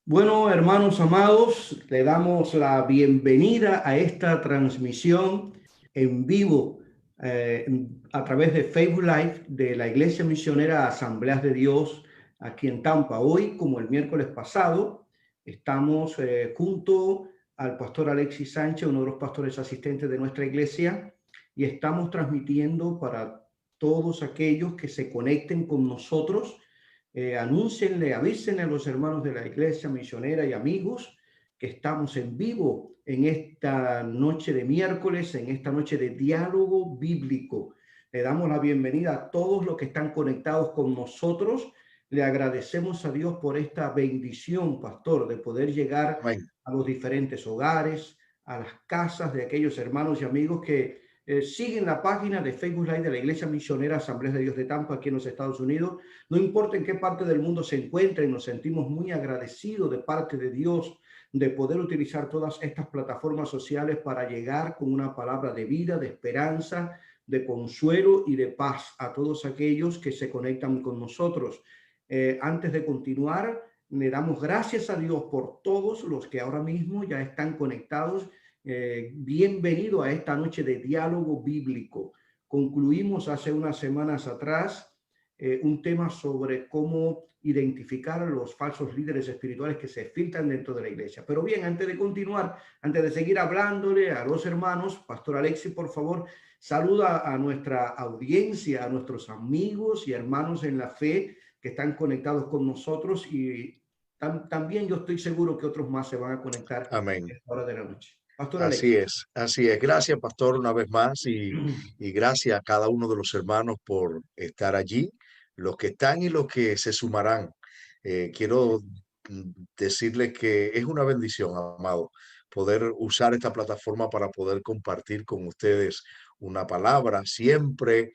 Bueno, hermanos amados, le damos la bienvenida a esta transmisión en vivo a través de Facebook Live de la Iglesia Misionera Asambleas de Dios aquí en Tampa. Hoy, como el miércoles pasado, estamos junto al pastor Alexis Sánchez, uno de los pastores asistentes de nuestra iglesia, y estamos transmitiendo para todos aquellos que se conecten con nosotros. Anúncienle, avísenle a los hermanos de la iglesia misionera y amigos que estamos en vivo en esta noche de miércoles, en esta noche de diálogo bíblico. Le damos la bienvenida a todos los que están conectados con nosotros. Le agradecemos a Dios por esta bendición, pastor, de poder llegar Amén. a los diferentes hogares, a las casas de aquellos hermanos y amigos que siguen la página de Facebook Live de la Iglesia Misionera Asambleas de Dios de Tampa aquí en los Estados Unidos. No importa en qué parte del mundo se encuentren, nos sentimos muy agradecidos de parte de Dios de poder utilizar todas estas plataformas sociales para llegar con una palabra de vida, de esperanza, de consuelo y de paz a todos aquellos que se conectan con nosotros. Antes de continuar, le damos gracias a Dios por todos los que ahora mismo ya están conectados. Bienvenido a esta noche de diálogo bíblico. Concluimos hace unas semanas atrás un tema sobre cómo identificar a los falsos líderes espirituales que se filtran dentro de la iglesia. Pero bien, antes de continuar, antes de seguir hablándole a los hermanos, Pastor Alexis, por favor, saluda a nuestra audiencia, a nuestros amigos y hermanos en la fe que están conectados con nosotros, y también yo estoy seguro que otros más se van a conectar a Amén. esta hora de la noche. Pastor Así Alexis. es, así es. Gracias, pastor, una vez más y gracias a cada uno de los hermanos por estar allí, los que están y los que se sumarán. Quiero decirles que es una bendición, amado, poder usar esta plataforma para poder compartir con ustedes una palabra. Siempre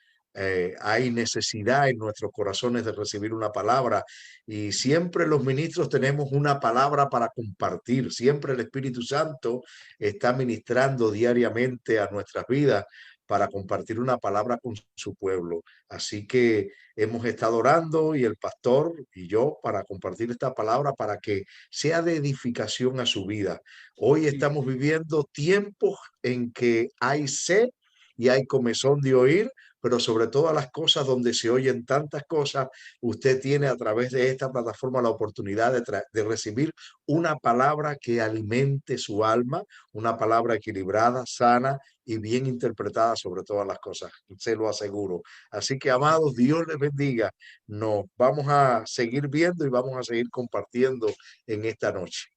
hay necesidad en nuestros corazones de recibir una palabra y siempre los ministros tenemos una palabra para compartir. Siempre el Espíritu Santo está ministrando diariamente a nuestras vidas para compartir una palabra con su pueblo. Así que hemos estado orando y el pastor y yo para compartir esta palabra para que sea de edificación a su vida. Hoy estamos viviendo tiempos en que hay sed y hay comezón de oír, pero sobre todas las cosas donde se oyen tantas cosas, usted tiene a través de esta plataforma la oportunidad de recibir una palabra que alimente su alma, una palabra equilibrada, sana y bien interpretada sobre todas las cosas, se lo aseguro. Así que, amados, Dios les bendiga. Nos vamos a seguir viendo y vamos a seguir compartiendo en esta noche.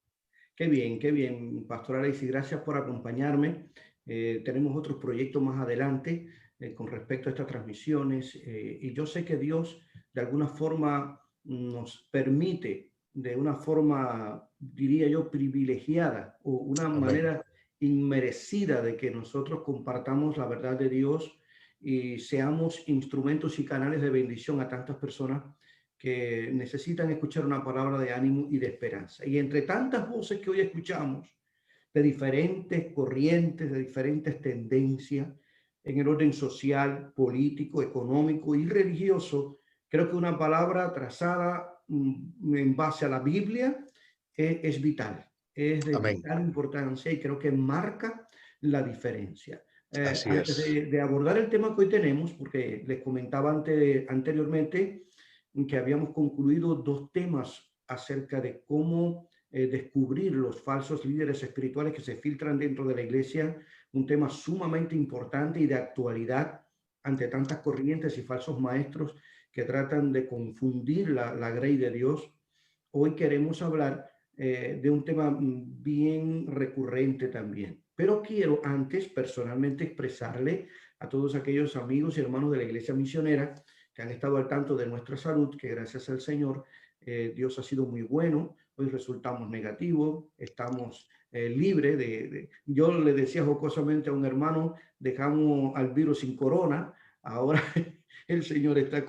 Qué bien, Pastor Alexis, gracias por acompañarme. Tenemos otros proyectos más adelante con respecto a estas transmisiones, y yo sé que Dios de alguna forma nos permite, de una forma, diría yo, privilegiada o una Amén. manera inmerecida de que nosotros compartamos la verdad de Dios y seamos instrumentos y canales de bendición a tantas personas que necesitan escuchar una palabra de ánimo y de esperanza. Y entre tantas voces que hoy escuchamos, de diferentes corrientes, de diferentes tendencias en el orden social, político, económico y religioso, creo que una palabra trazada en base a la Biblia es vital, es de Amén. vital importancia y creo que marca la diferencia. Así Antes es. de abordar el tema que hoy tenemos, porque les comentaba anteriormente que habíamos concluido dos temas acerca de cómo descubrir los falsos líderes espirituales que se filtran dentro de la iglesia, un tema sumamente importante y de actualidad ante tantas corrientes y falsos maestros que tratan de confundir la grey de Dios. Hoy queremos hablar de un tema bien recurrente también, pero quiero antes personalmente expresarle a todos aquellos amigos y hermanos de la iglesia misionera que han estado al tanto de nuestra salud, que gracias al Señor Dios ha sido muy bueno. Hoy resultamos negativos, estamos libres Yo le decía jocosamente a un hermano, dejamos al virus sin corona, ahora el Señor está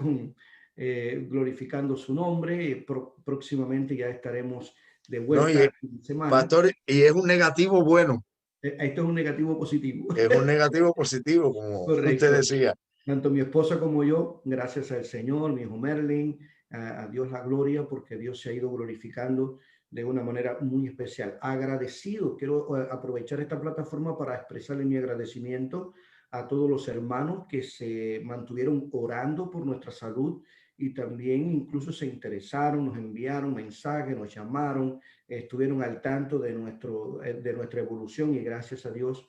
glorificando su nombre, próximamente ya estaremos de No, vuelta en semana. pastor, y es un negativo bueno, Esto es un negativo positivo. es un negativo positivo, como usted Correcto. decía. Tanto mi esposa como yo, gracias al Señor, mi hijo Merlin, a Dios la gloria, porque Dios se ha ido glorificando de una manera muy especial. Agradecido, quiero aprovechar esta plataforma para expresarle mi agradecimiento a todos los hermanos que se mantuvieron orando por nuestra salud y también incluso se interesaron, nos enviaron mensajes, nos llamaron, estuvieron al tanto de nuestra evolución y gracias a Dios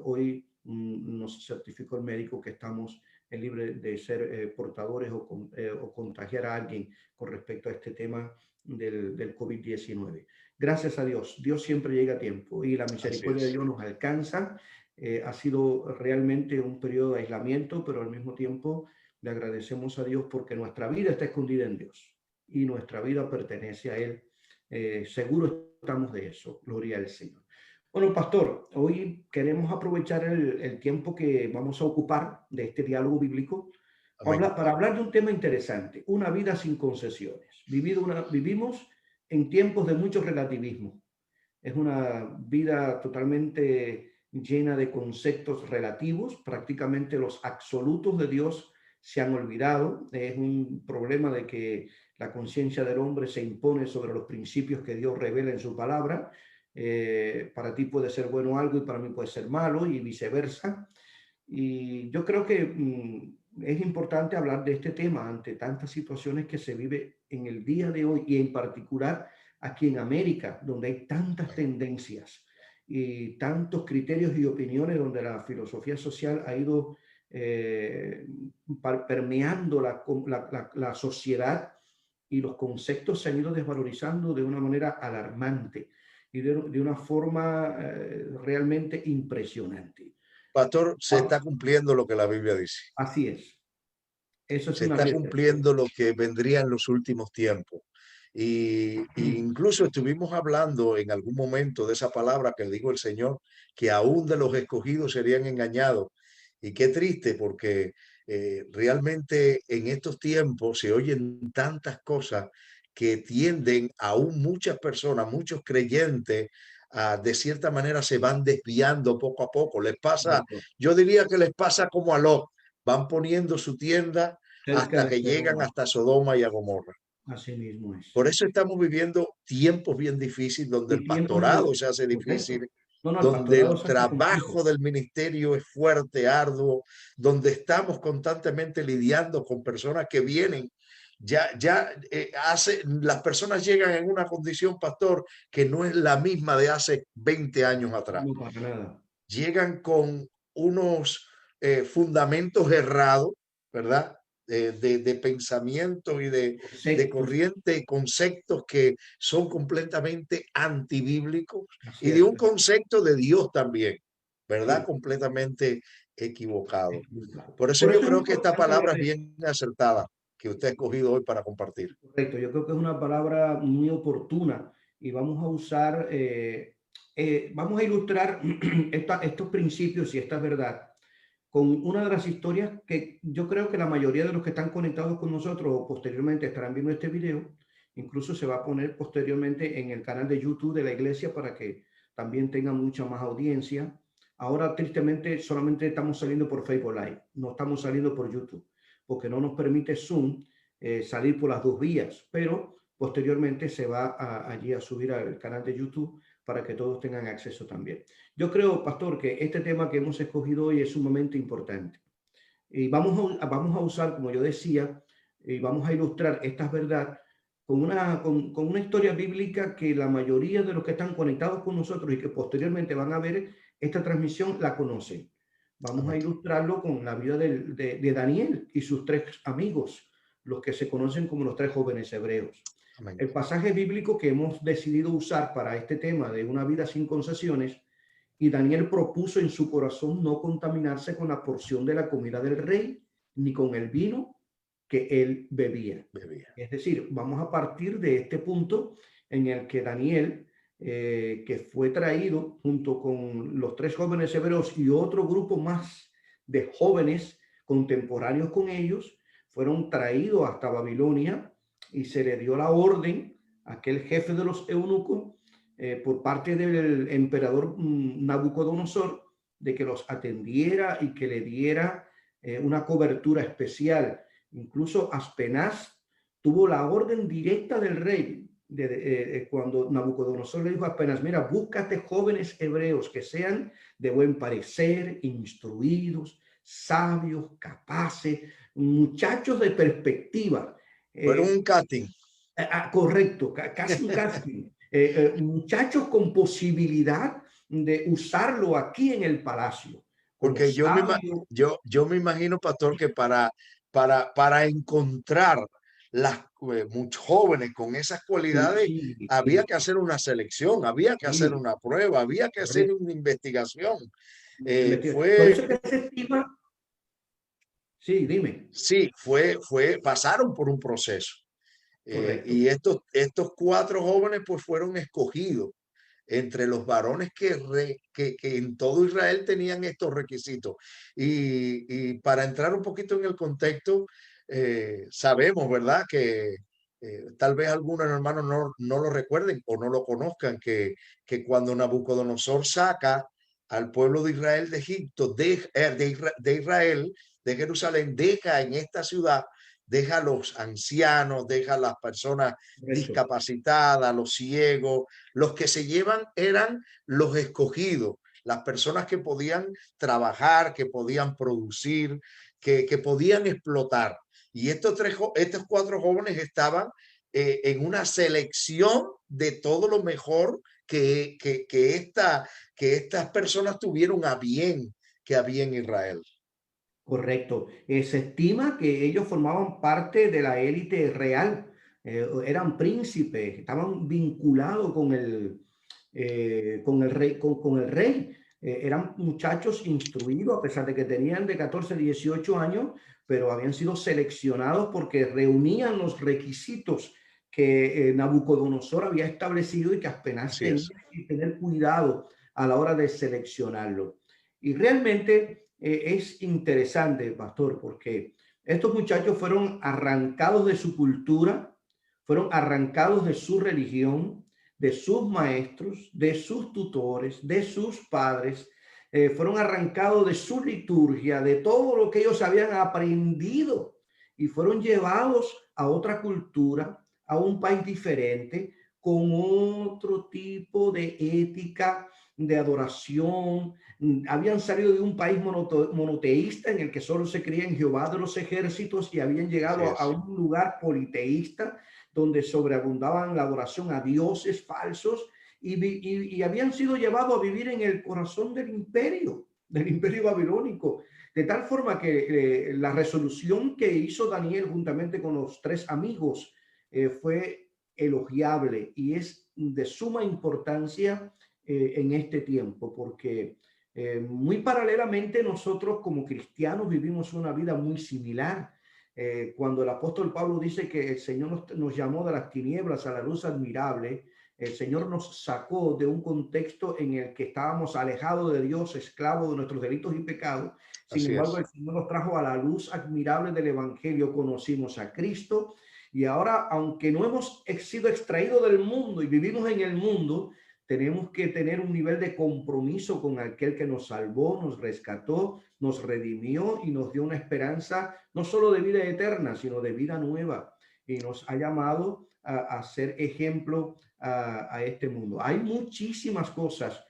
hoy nos certificó el médico que estamos libres de ser portadores o contagiar a alguien con respecto a este tema del COVID-19. Gracias a Dios, Dios siempre llega a tiempo y la Así misericordia de es. Dios nos alcanza. Ha sido realmente un periodo de aislamiento, pero al mismo tiempo le agradecemos a Dios porque nuestra vida está escondida en Dios y nuestra vida pertenece a Él. Seguro estamos de eso. Gloria al Señor. Bueno, pastor, hoy queremos aprovechar el tiempo que vamos a ocupar de este diálogo bíblico Amén. para hablar de un tema interesante, una vida sin concesiones. Vivimos en tiempos de mucho relativismo. Es una vida totalmente llena de conceptos relativos, prácticamente los absolutos de Dios se han olvidado. Es un problema de que la conciencia del hombre se impone sobre los principios que Dios revela en su palabra. Para ti puede ser bueno algo y para mí puede ser malo y viceversa. Y yo creo que es importante hablar de este tema ante tantas situaciones que se vive en el día de hoy y en particular aquí en América, donde hay tantas Amén. tendencias y tantos criterios y opiniones, donde la filosofía social ha ido permeando la sociedad y los conceptos se han ido desvalorizando de una manera alarmante y de una forma realmente impresionante. Pastor, se Ah, está cumpliendo lo que la Biblia dice. así es. Eso es Se una está realidad. cumpliendo lo que vendría en los últimos tiempos. Y incluso estuvimos hablando en algún momento de esa palabra que dijo el Señor, que aún de los escogidos serían engañados. Y qué triste, porque realmente en estos tiempos se oyen tantas cosas que tienden aún muchas personas, muchos creyentes, de cierta manera se van desviando poco a poco. Les pasa, Correcto. yo diría que les pasa como a Lot, van poniendo su tienda Cerca hasta de que llegan Sodoma. hasta Sodoma y a Gomorra. Así mismo es. Por eso estamos viviendo tiempos bien difíciles, donde Y el tiempos de... pastorado se hace Correcto. difícil, No, no, el donde pastorado el se hace complejo. trabajo del ministerio es fuerte, arduo, donde estamos constantemente lidiando con personas que vienen. Las personas llegan en una condición, pastor, que no es la misma de hace 20 años atrás. No, para nada. Llegan con unos fundamentos errados, ¿verdad? De pensamiento y de Conceptos. corriente y conceptos que son completamente antibíblicos y Así de es. un concepto de Dios también, ¿verdad? Sí, Completamente equivocado. equivocado. Por eso Por yo eso es creo que esta importante palabra hablar es de esto. bien acertada que usted ha escogido hoy para compartir. Correcto. Yo creo que es una palabra muy oportuna y vamos a ilustrar estos principios y esta verdad con una de las historias que yo creo que la mayoría de los que están conectados con nosotros o posteriormente estarán viendo este video, incluso se va a poner posteriormente en el canal de YouTube de la iglesia para que también tenga mucha más audiencia. Ahora, tristemente, solamente estamos saliendo por Facebook Live, no estamos saliendo por YouTube, porque no nos permite Zoom salir por las dos vías, pero posteriormente se va allí a subir al canal de YouTube para que todos tengan acceso también. Yo creo, pastor, que este tema que hemos escogido hoy es sumamente importante. Y vamos a usar, como yo decía, y vamos a ilustrar esta verdad con una historia bíblica que la mayoría de los que están conectados con nosotros y que posteriormente van a ver esta transmisión la conocen. Vamos a Amén. ilustrarlo con la vida de Daniel y sus tres amigos, los que se conocen como los tres jóvenes hebreos. Amén. El pasaje bíblico que hemos decidido usar para este tema de una vida sin concesiones, y Daniel propuso en su corazón no contaminarse con la porción de la comida del rey, ni con el vino que él bebía. Bebía. Es decir, vamos a partir de este punto en el que Daniel, que fue traído junto con los tres jóvenes hebreos y otro grupo más de jóvenes contemporáneos con ellos, fueron traídos hasta Babilonia y se le dio la orden a aquel jefe de los eunucos por parte del emperador Nabucodonosor de que los atendiera y que le diera una cobertura especial. Incluso Aspenaz tuvo la orden directa del rey cuando Nabucodonosor le dijo apenas, mira, búscate jóvenes hebreos que sean de buen parecer, instruidos, sabios, capaces, muchachos de perspectiva. Fueron Eh, un casting, Correcto, casi un casting. Muchachos con posibilidad de usarlo aquí en el palacio, como porque sabio. yo me imagino, pastor, que para encontrar las jóvenes con esas cualidades, Sí, había sí, que hacer una selección, había que hacer sí, una prueba, había que hacer correcto. una investigación. Por Fue eso que se estima, sí, dime, Sí, pasaron por un proceso. correcto, Y estos cuatro jóvenes pues fueron escogidos entre los varones que en todo Israel tenían estos requisitos. Y para entrar un poquito en el contexto, sabemos, ¿verdad? Que tal vez algunos hermanos no lo recuerden o no lo conozcan, que cuando Nabucodonosor saca al pueblo de Israel de Egipto, de Israel, de Jerusalén, deja en esta ciudad, deja a los ancianos, deja a las personas correcto, discapacitadas, los ciegos, los que se llevan eran los escogidos, las personas que podían trabajar, que podían producir, que podían explotar. Y estos cuatro jóvenes estaban en una selección de todo lo mejor que estas personas tuvieron a bien que había en Israel. correcto. Se estima que ellos formaban parte de la élite real, eran príncipes, estaban vinculados con el rey, con el rey. Eran muchachos instruidos, a pesar de que tenían de 14 a 18 años, pero habían sido seleccionados porque reunían los requisitos que Nabucodonosor había establecido y que apenas Así tenía es. que tener cuidado a la hora de seleccionarlo. Y realmente es interesante, pastor, porque estos muchachos fueron arrancados de su cultura, fueron arrancados de su religión, de sus maestros, de sus tutores, de sus padres, fueron arrancados de su liturgia, de todo lo que ellos habían aprendido y fueron llevados a otra cultura, a un país diferente, con otro tipo de ética, de adoración. Habían salido de un país monoteísta en el que solo se creía en Jehová de los ejércitos y habían Así llegado a es. un lugar politeísta donde sobreabundaban la adoración a dioses falsos y habían sido llevados a vivir en el corazón del imperio babilónico. De tal forma que la resolución que hizo Daniel juntamente con los tres amigos fue elogiable y es de suma importancia en este tiempo, porque muy paralelamente nosotros como cristianos vivimos una vida muy similar. Cuando el apóstol Pablo dice que el Señor nos llamó de las tinieblas a la luz admirable, el Señor nos sacó de un contexto en el que estábamos alejados de Dios, esclavos de nuestros delitos y pecados. Sin Así embargo, es. el Señor nos trajo a la luz admirable del Evangelio, conocimos a Cristo y ahora, aunque no hemos sido extraídos del mundo y vivimos en el mundo, tenemos que tener un nivel de compromiso con aquel que nos salvó, nos rescató, nos redimió y nos dio una esperanza no solo de vida eterna, sino de vida nueva. Y nos ha llamado a ser ejemplo a este mundo. Hay muchísimas cosas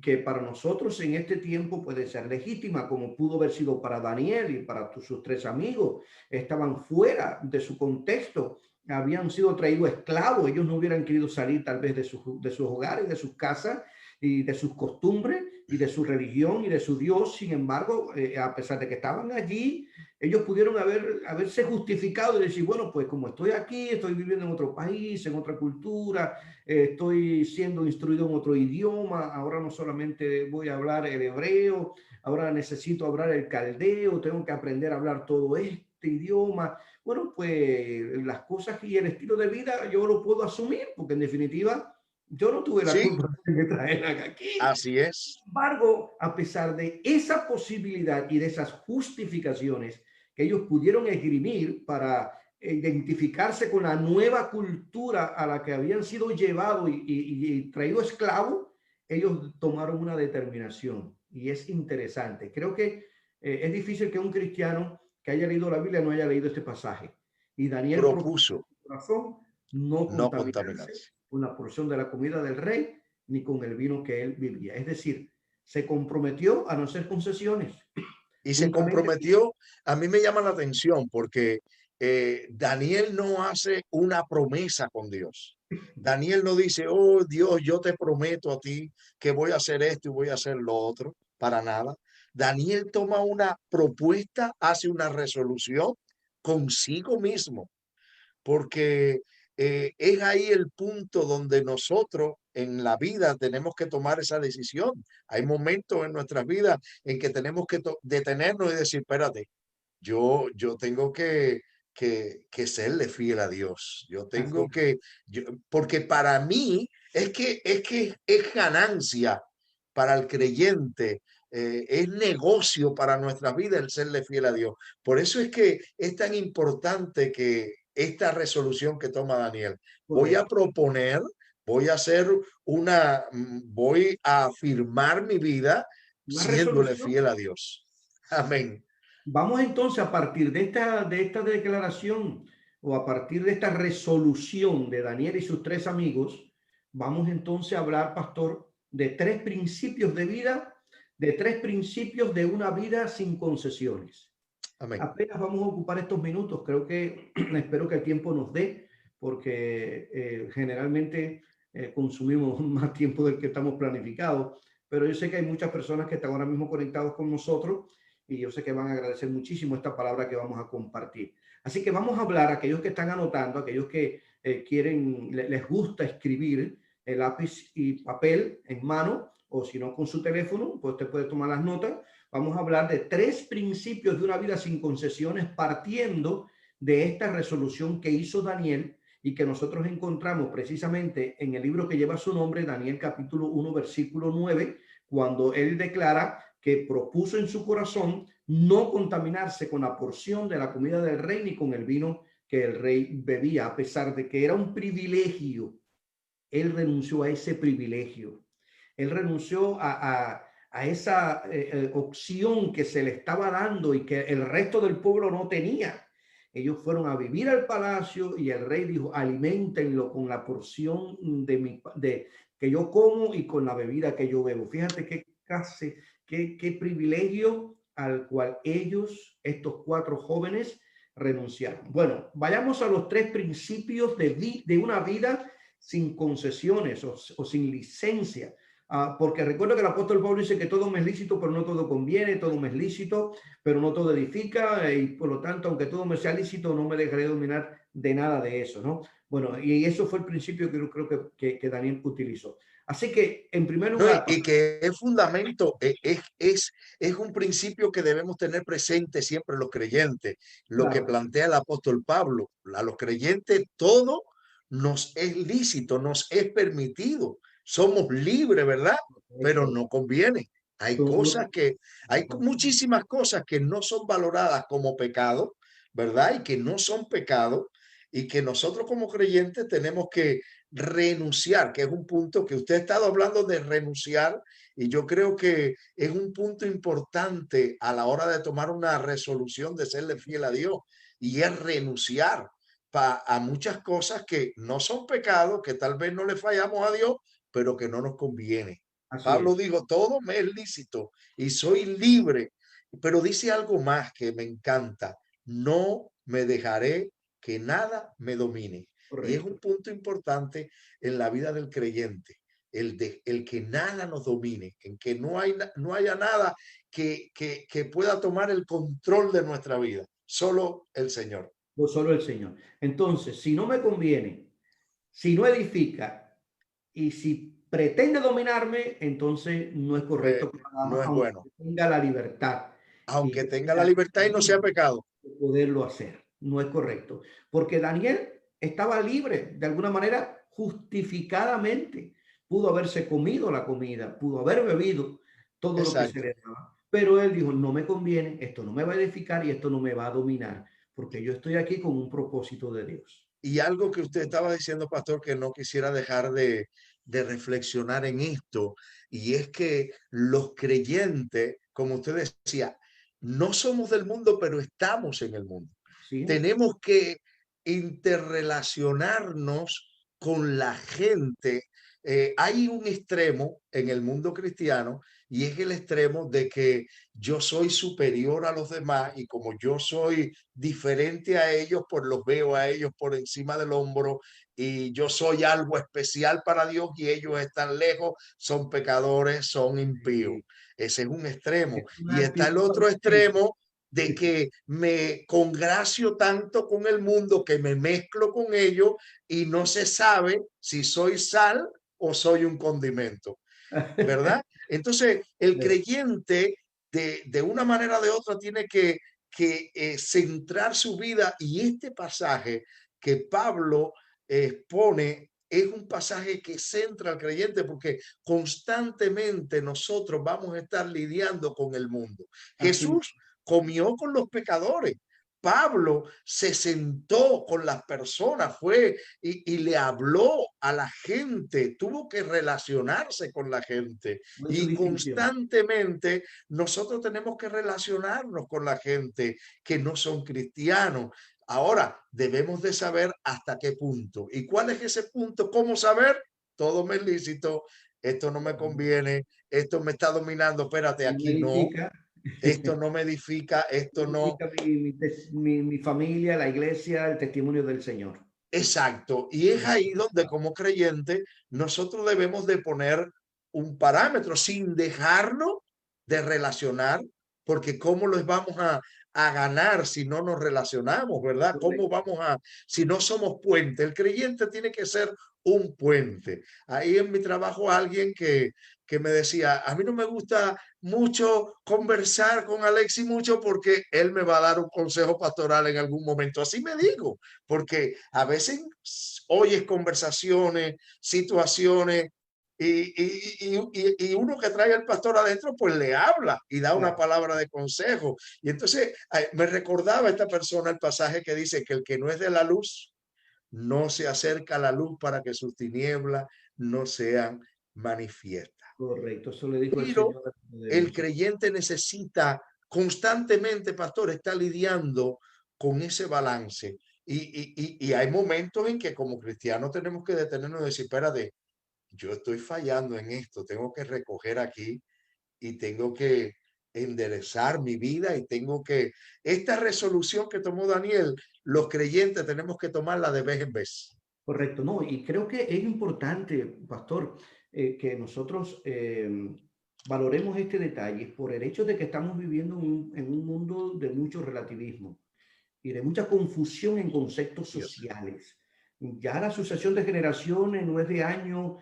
que para nosotros en este tiempo puede ser legítima, como pudo haber sido para Daniel y para sus tres amigos. Estaban fuera de su contexto, habían sido traídos esclavos, ellos no hubieran querido salir tal vez de sus hogares, de sus casas y de sus costumbres y de su religión y de su Dios. Sin embargo, a pesar de que estaban allí, ellos pudieron haberse justificado y decir, bueno, pues como estoy aquí, estoy viviendo en otro país, en otra cultura, estoy siendo instruido en otro idioma, ahora no solamente voy a hablar el hebreo, ahora necesito hablar el caldeo, tengo que aprender a hablar todo este idioma. Bueno, pues las cosas y el estilo de vida yo lo puedo asumir, porque en definitiva yo no tuve la Sí, culpa de que me trajeran aquí. así es. Sin embargo, a pesar de esa posibilidad y de esas justificaciones que ellos pudieron esgrimir para identificarse con la nueva cultura a la que habían sido llevados y traído esclavos, ellos tomaron una determinación. Y es interesante. Creo que es difícil que un cristiano que haya leído la Biblia no haya leído este pasaje. Y Daniel propuso Propuso. su corazón no no contaminarse contaminarse. con la porción de la comida del rey ni con el vino que él vivía. Es decir, se comprometió a no hacer concesiones. Y se Juntamente, comprometió, a mí me llama la atención porque Daniel no hace una promesa con Dios. Daniel no dice, oh Dios, yo te prometo a ti que voy a hacer esto y voy a hacer lo otro, para nada. Daniel toma una propuesta, hace una resolución consigo mismo porque es ahí el punto donde nosotros en la vida tenemos que tomar esa decisión. Hay momentos en nuestras vidas en que tenemos que detenernos y decir, espérate, yo tengo que serle fiel a Dios. Yo así tengo es, porque para mí es que es ganancia para el creyente, es negocio para nuestra vida el serle fiel a Dios. Por eso es que es tan importante que esta resolución que toma Daniel, voy a correcto. proponer, voy a hacer voy a afirmar mi vida Una siéndole resolución. fiel a Dios. Amén. Vamos entonces a partir de esta declaración o a partir de esta resolución de Daniel y sus tres amigos, vamos entonces a hablar, pastor, de tres principios de vida, de tres principios de una vida sin concesiones. Amén. Apenas vamos a ocupar estos minutos, creo que espero que el tiempo nos dé, porque generalmente consumimos más tiempo del que estamos planificados, pero yo sé que hay muchas personas que están ahora mismo conectados con nosotros y yo sé que van a agradecer muchísimo esta palabra que vamos a compartir. Así que vamos a hablar, aquellos que están anotando, aquellos que quieren, les gusta escribir el lápiz y papel en mano, o si no con su teléfono, pues usted puede tomar las notas. Vamos a hablar de tres principios de una vida sin concesiones partiendo de esta resolución que hizo Daniel y que nosotros encontramos precisamente en el libro que lleva su nombre, Daniel capítulo 1, versículo 9, cuando él declara que propuso en su corazón no contaminarse con la porción de la comida del rey ni con el vino que el rey bebía, a pesar de que era un privilegio. Él renunció a ese privilegio. Él renunció a esa opción que se le estaba dando y que el resto del pueblo no tenía. Ellos fueron a vivir al palacio y el rey dijo, aliméntenlo con la porción que yo como y con la bebida que yo bebo. Fíjate qué clase, qué privilegio al cual ellos, estos cuatro jóvenes, renunciaron. Bueno, vayamos a los tres principios de una vida sin concesiones o sin licencia. Porque recuerdo que el apóstol Pablo dice que todo me es lícito, pero no todo conviene, todo me es lícito, pero no todo edifica, y por lo tanto, aunque todo me sea lícito, no me dejaré dominar de nada de eso, ¿no? Bueno, y eso fue el principio que yo creo que Daniel utilizó. Así que, en primer No, lugar, y que es fundamento, es un principio que debemos tener presente siempre los creyentes, lo que claro, plantea el apóstol Pablo. A los creyentes todo nos es lícito, nos es permitido, somos libres, ¿verdad? Pero correcto. no conviene. Todo, Hay muchísimas cosas que no son valoradas como pecado, ¿verdad? Y que no son pecado y que nosotros como creyentes tenemos que renunciar, que es un punto que usted ha estado hablando de renunciar y yo creo que es un punto importante a la hora de tomar una resolución de serle fiel a Dios y es renunciar a muchas cosas que no son pecados, que tal vez no le fallamos a Dios, pero que no nos conviene. así Pablo es. dijo, todo me es lícito y soy libre, pero dice algo más que me encanta, no me dejaré que nada me domine. Y es un Correcto. punto importante en la vida del creyente, el que nada nos domine, en que no haya nada que pueda tomar el control de nuestra vida, solo el Señor. O solo el Señor. Entonces, si no me conviene, si no edifica y si pretende dominarme, entonces no es correcto que lo No hagamos, es aunque bueno, tenga la libertad aunque y tenga la la libertad y no sea pecado. de poderlo hacer. No es correcto. Porque Daniel estaba libre, de alguna manera, justificadamente. Pudo haberse comido la comida, pudo haber bebido todo lo que se Exacto. le daba. Pero él dijo, no me conviene, esto no me va a edificar y esto no me va a dominar, porque yo estoy aquí con un propósito de Dios. Y algo que usted estaba diciendo, pastor, que no quisiera dejar de reflexionar en esto, y es que los creyentes, como usted decía, no somos del mundo, pero estamos en el mundo. ¿Sí? Tenemos que interrelacionarnos con la gente. Hay un extremo en el mundo cristiano y es el extremo de que yo soy superior a los demás y como yo soy diferente a ellos, pues los veo a ellos por encima del hombro y yo soy algo especial para Dios y ellos están lejos, son pecadores, son impíos. Sí. Ese es un extremo. Es Y una está el actitud otro fariseica. extremo de Sí. que me congracio tanto con el mundo que me mezclo con ellos y no se sabe si soy sal o soy un condimento, ¿verdad? Entonces, el creyente de una manera o de otra tiene que centrar su vida y este pasaje que Pablo pone es un pasaje que centra al creyente porque constantemente nosotros vamos a estar lidiando con el mundo. Así. Jesús comió con los pecadores. Pablo se sentó con las personas, fue y le habló a la gente, tuvo que relacionarse con la gente No hizo y distinción. constantemente nosotros tenemos que relacionarnos con la gente que no son cristianos. Ahora debemos de saber hasta qué punto. ¿Y cuál es ese punto? ¿Cómo saber? Todo me es lícito, esto no me conviene, esto me está dominando, espérate, No me aquí no, edifica. esto no me edifica, No esto no. edifica mi familia, la iglesia, el testimonio del Señor. Exacto. Y es ahí donde como creyente nosotros debemos de poner un parámetro sin dejarnos de relacionar, porque ¿cómo los vamos a ganar si no nos relacionamos, verdad? ¿Cómo Correcto. vamos a, si no somos puente? El creyente tiene que ser un puente. Ahí en mi trabajo alguien que me decía, a mí no me gusta mucho conversar con Alexi mucho porque él me va a dar un consejo pastoral en algún momento. Así me digo, porque a veces oyes conversaciones, situaciones, y uno que trae al pastor adentro, pues le habla y da una Claro. palabra de consejo. Y entonces me recordaba esta persona el pasaje que dice que el que no es de la luz, no se acerca a la luz para que sus tinieblas no sean manifiestas. Correcto. Eso le dijo el Pero Señor a el Nicodemus. creyente necesita constantemente, pastor, está lidiando con ese balance. Y hay momentos en que como cristianos tenemos que detenernos y decir, espérate, yo estoy fallando en esto, tengo que recoger aquí y tengo que enderezar mi vida y tengo que... Esta resolución que tomó Daniel, los creyentes tenemos que tomarla de vez en vez. Correcto, no, y creo que es importante, pastor, que nosotros valoremos este detalle por el hecho de que estamos viviendo en un mundo de mucho relativismo y de mucha confusión en conceptos Dios. sociales. Ya la sucesión de generaciones no es de años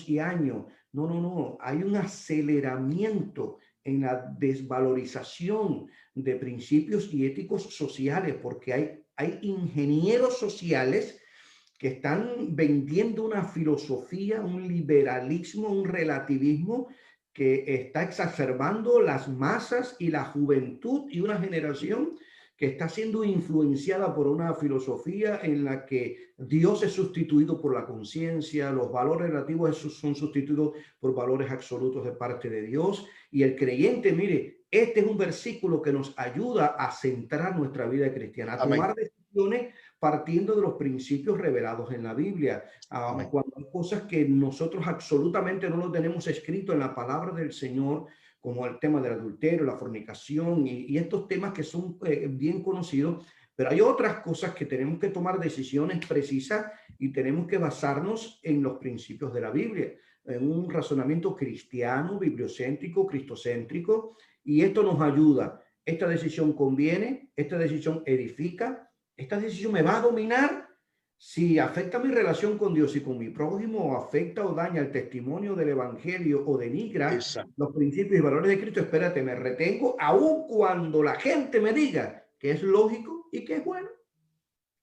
y años. No, no, no. Hay un aceleramiento en la desvalorización de principios y éticos sociales, porque hay ingenieros sociales que están vendiendo una filosofía, un liberalismo, un relativismo que está exacerbando las masas y la juventud y una generación que está siendo influenciada por una filosofía en la que Dios es sustituido por la conciencia, los valores relativos son sustituidos por valores absolutos de parte de Dios. Y el creyente, mire, este es un versículo que nos ayuda a centrar nuestra vida cristiana, a Amén. tomar decisiones partiendo de los principios revelados en la Biblia. Amén. Cuando hay cosas que nosotros absolutamente no lo tenemos escrito en la palabra del Señor, como el tema del adulterio, la fornicación y estos temas que son bien conocidos, pero hay otras cosas que tenemos que tomar decisiones precisas y tenemos que basarnos en los principios de la Biblia, en un razonamiento cristiano, bibliocéntrico, cristocéntrico, y esto nos ayuda. Esta decisión conviene, esta decisión edifica, esta decisión me va a dominar si afecta mi relación con Dios y con mi prójimo, o afecta o daña el testimonio del evangelio o denigra Exacto. los principios y valores de Cristo. Espérate, me retengo aun cuando la gente me diga que es lógico y que es bueno.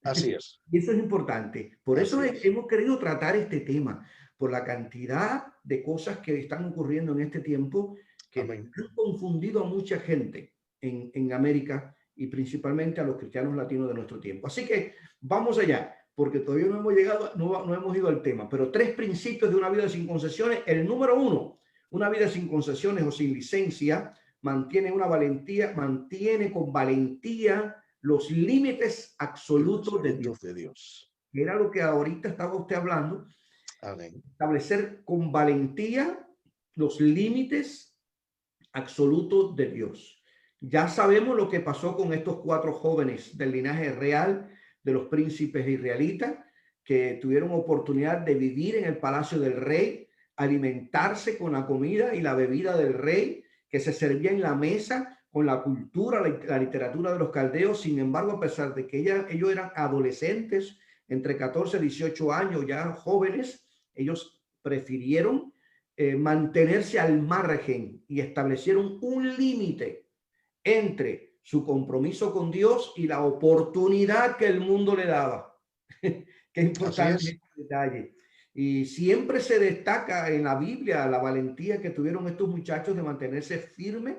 Así es. Y eso es importante. Por eso Así es. hemos querido tratar este tema, por la cantidad de cosas que están ocurriendo en este tiempo que Amén. han confundido a mucha gente en América y principalmente a los cristianos latinos de nuestro tiempo. Así que vamos allá, porque todavía no hemos llegado, no hemos ido al tema, pero 3 principios de una vida sin concesiones. El número 1, una vida sin concesiones o sin licencia mantiene con valentía los límites absolutos de Dios. De Dios. Era lo que ahorita estaba usted hablando. Amén. Establecer con valentía los límites absolutos de Dios. Ya sabemos lo que pasó con estos 4 jóvenes del linaje real de los príncipes israelitas que tuvieron oportunidad de vivir en el palacio del rey, alimentarse con la comida y la bebida del rey, que se servía en la mesa con la cultura, la literatura de los caldeos. Sin embargo, a pesar de que ellos eran adolescentes, entre 14 y 18 años, ya jóvenes, ellos prefirieron mantenerse al margen y establecieron un límite entre su compromiso con Dios y la oportunidad que el mundo le daba. Qué importante este detalle. Y siempre se destaca en la Biblia la valentía que tuvieron estos muchachos de mantenerse firmes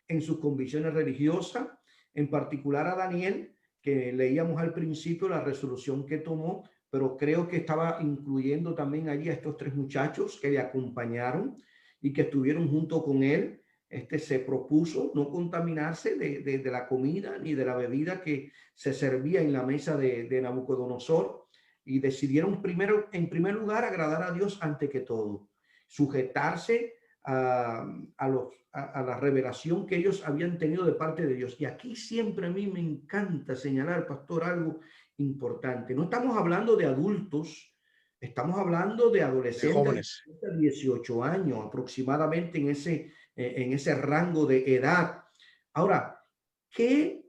en sus convicciones religiosas, en particular a Daniel, que leíamos al principio la resolución que tomó, pero creo que estaba incluyendo también allí a estos 3 muchachos que le acompañaron y que estuvieron junto con él. Se propuso no contaminarse de la comida ni de la bebida que se servía en la mesa de Nabucodonosor, y decidieron en primer lugar agradar a Dios ante que todo, sujetarse a la revelación que ellos habían tenido de parte de Dios. Y aquí siempre a mí me encanta señalar, pastor, algo importante. No estamos hablando de adultos, estamos hablando de adolescentes, de jóvenes, de 18 años aproximadamente, en ese rango de edad. Ahora, ¿qué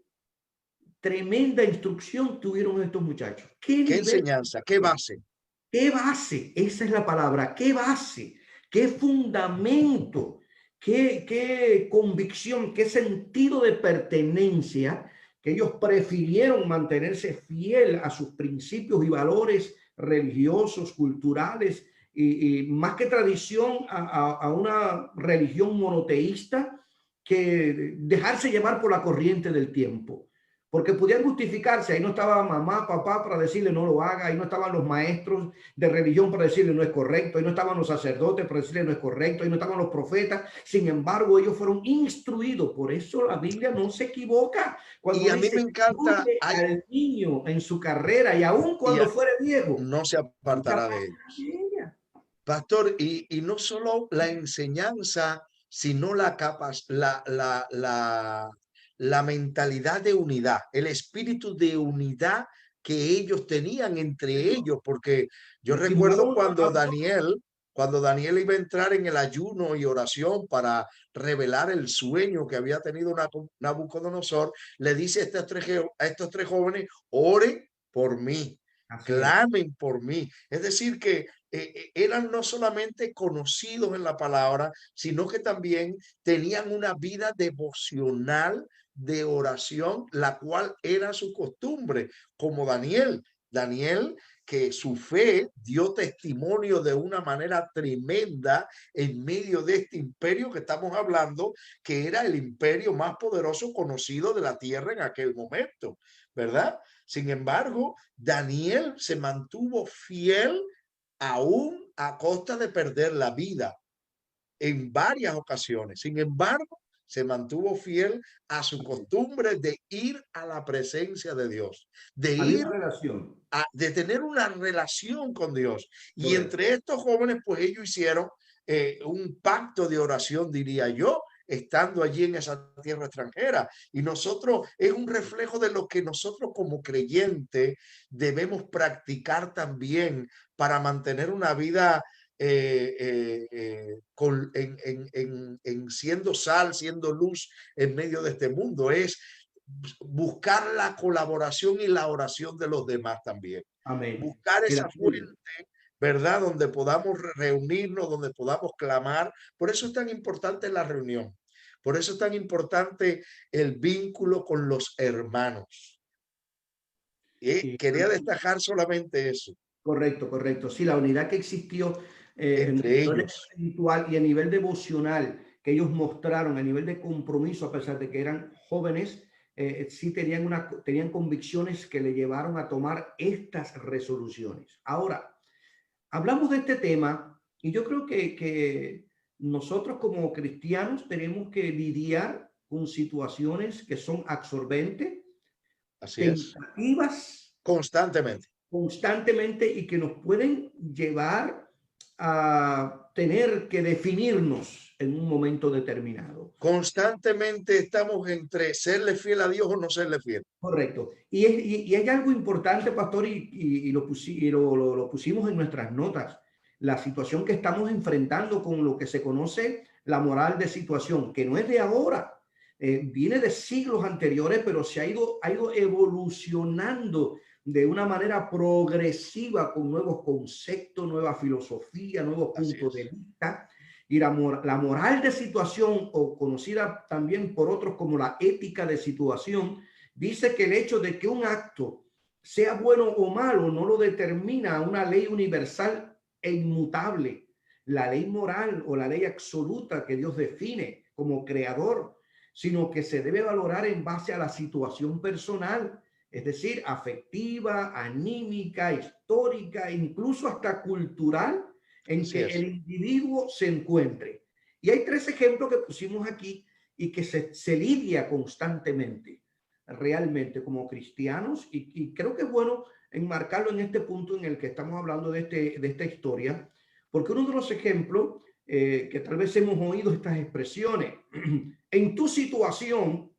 tremenda instrucción tuvieron estos muchachos? ¿Qué enseñanza? ¿Qué base? ¿Qué base? Esa es la palabra. ¿Qué base? ¿Qué fundamento? ¿Qué convicción? ¿Qué sentido de pertenencia? Que ellos prefirieron mantenerse fiel a sus principios y valores religiosos, culturales, y más que tradición a una religión monoteísta, que dejarse llevar por la corriente del tiempo. Porque podían justificarse, ahí no estaba mamá, papá para decirle no lo haga, ahí no estaban los maestros de religión para decirle no es correcto, ahí no estaban los sacerdotes para decirle no es correcto, ahí no estaban los profetas. Sin embargo, ellos fueron instruidos. Por eso la Biblia no se equivoca cuando y a mí me encanta al niño en su carrera, y aun cuando fuere viejo, no se apartará de ella. Pastor, y no solo la enseñanza, sino la mentalidad de unidad, el espíritu de unidad que ellos tenían entre ellos, porque yo recuerdo cuando Daniel iba a entrar en el ayuno y oración para revelar el sueño que había tenido Nabucodonosor, le dice a estos 3 jóvenes, oren por mí, clamen por mí. Es decir, que eran no solamente conocidos en la palabra, sino que también tenían una vida devocional de oración, la cual era su costumbre, como Daniel, que su fe dio testimonio de una manera tremenda en medio de este imperio que estamos hablando, que era el imperio más poderoso conocido de la tierra en aquel momento, ¿verdad? Sin embargo, Daniel se mantuvo fiel aún a costa de perder la vida en varias ocasiones. Sin embargo, se mantuvo fiel a su costumbre de ir a la presencia de Dios, de tener una relación con Dios. Y entre estos jóvenes, pues ellos hicieron un pacto de oración, diría yo, estando allí en esa tierra extranjera. Y nosotros, es un reflejo de lo que nosotros como creyentes debemos practicar también para mantener una vida en siendo sal, siendo luz en medio de este mundo. Es buscar la colaboración y la oración de los demás también. Amén. Buscar esa fuente, ¿verdad? Donde podamos reunirnos, donde podamos clamar. Por eso es tan importante la reunión. Por eso es tan importante el vínculo con los hermanos. Quería destacar solamente eso. Correcto. Sí, la unidad que existió entre ellos, espiritual y a nivel devocional que ellos mostraron, a nivel de compromiso, a pesar de que eran jóvenes, sí tenían convicciones que le llevaron a tomar estas resoluciones. Ahora, hablamos de este tema y yo creo que nosotros como cristianos tenemos que lidiar con situaciones que son absorbentes Así es. tentativas Constantemente. constantemente y que nos pueden llevar a tener que definirnos en un momento determinado. Constantemente estamos entre serle fiel a Dios o no serle fiel. Correcto. Y hay algo importante, pastor, lo pusimos en nuestras notas. La situación que estamos enfrentando con lo que se conoce la moral de situación, que no es de ahora, viene de siglos anteriores, pero ha ido evolucionando de una manera progresiva con nuevos conceptos, nueva filosofía, nuevos Así puntos de es. vista. Y la moral de situación, o conocida también por otros como la ética de situación, dice que el hecho de que un acto sea bueno o malo no lo determina una ley universal e inmutable, la ley moral o la ley absoluta que Dios define como creador, sino que se debe valorar en base a la situación personal, es decir, afectiva, anímica, histórica, incluso hasta cultural, en Así que el es. individuo se encuentre. Y hay tres ejemplos que pusimos aquí y que se lidia constantemente realmente como cristianos, y creo que es bueno enmarcarlo en este punto en el que estamos hablando de esta historia, porque uno de los ejemplos que tal vez hemos oído estas expresiones, en tu situación,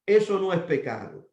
eso no es pecado.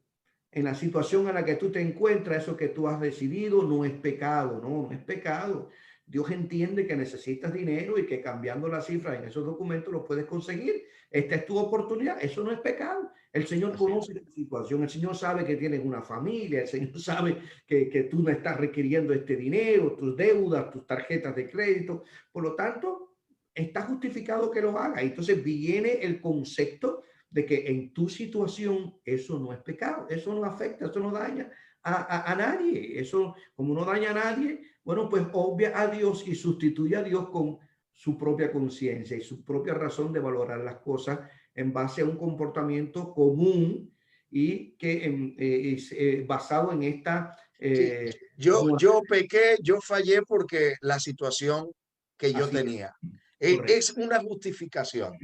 En la situación en la que tú te encuentras, eso que tú has decidido no es pecado, no es pecado. Dios entiende que necesitas dinero y que cambiando las cifras en esos documentos lo puedes conseguir. Esta es tu oportunidad, eso no es pecado. El Señor Así es. conoce tu situación, el Señor sabe que tienes una familia, el Señor sabe que tú no estás requiriendo este dinero, tus deudas, tus tarjetas de crédito. Por lo tanto, está justificado que lo haga. Entonces viene el concepto de que en tu situación eso no es pecado, eso no afecta, eso no daña a nadie, eso como no daña a nadie, bueno, pues obvia a Dios y sustituye a Dios con su propia conciencia y su propia razón de valorar las cosas en base a un comportamiento común y que es basado en esta Sí, yo pequé, yo fallé porque la situación que yo así es, tenía. correcto, Es una justificación,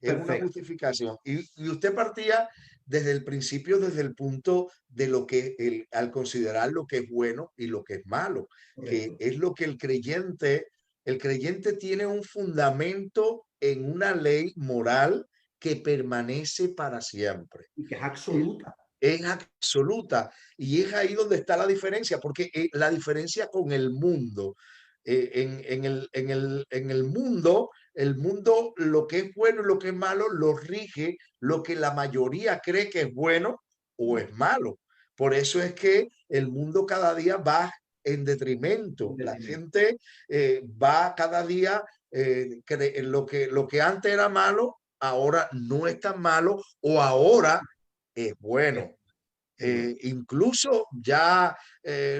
es una perfecto, justificación. Y usted partía desde el principio, desde el punto de lo que, al considerar lo que es bueno y lo que es malo, que correcto, es lo que el creyente tiene un fundamento en una ley moral que permanece para siempre. y que es absoluta, Es absoluta y es ahí donde está la diferencia, porque la diferencia con el mundo, en el mundo lo que es bueno y lo que es malo lo rige lo que la mayoría cree que es bueno o es malo. Por eso es que el mundo cada día va en detrimento. La gente va cada día, lo que antes era malo, ahora no es tan malo o ahora es bueno. qué bueno, Incluso ya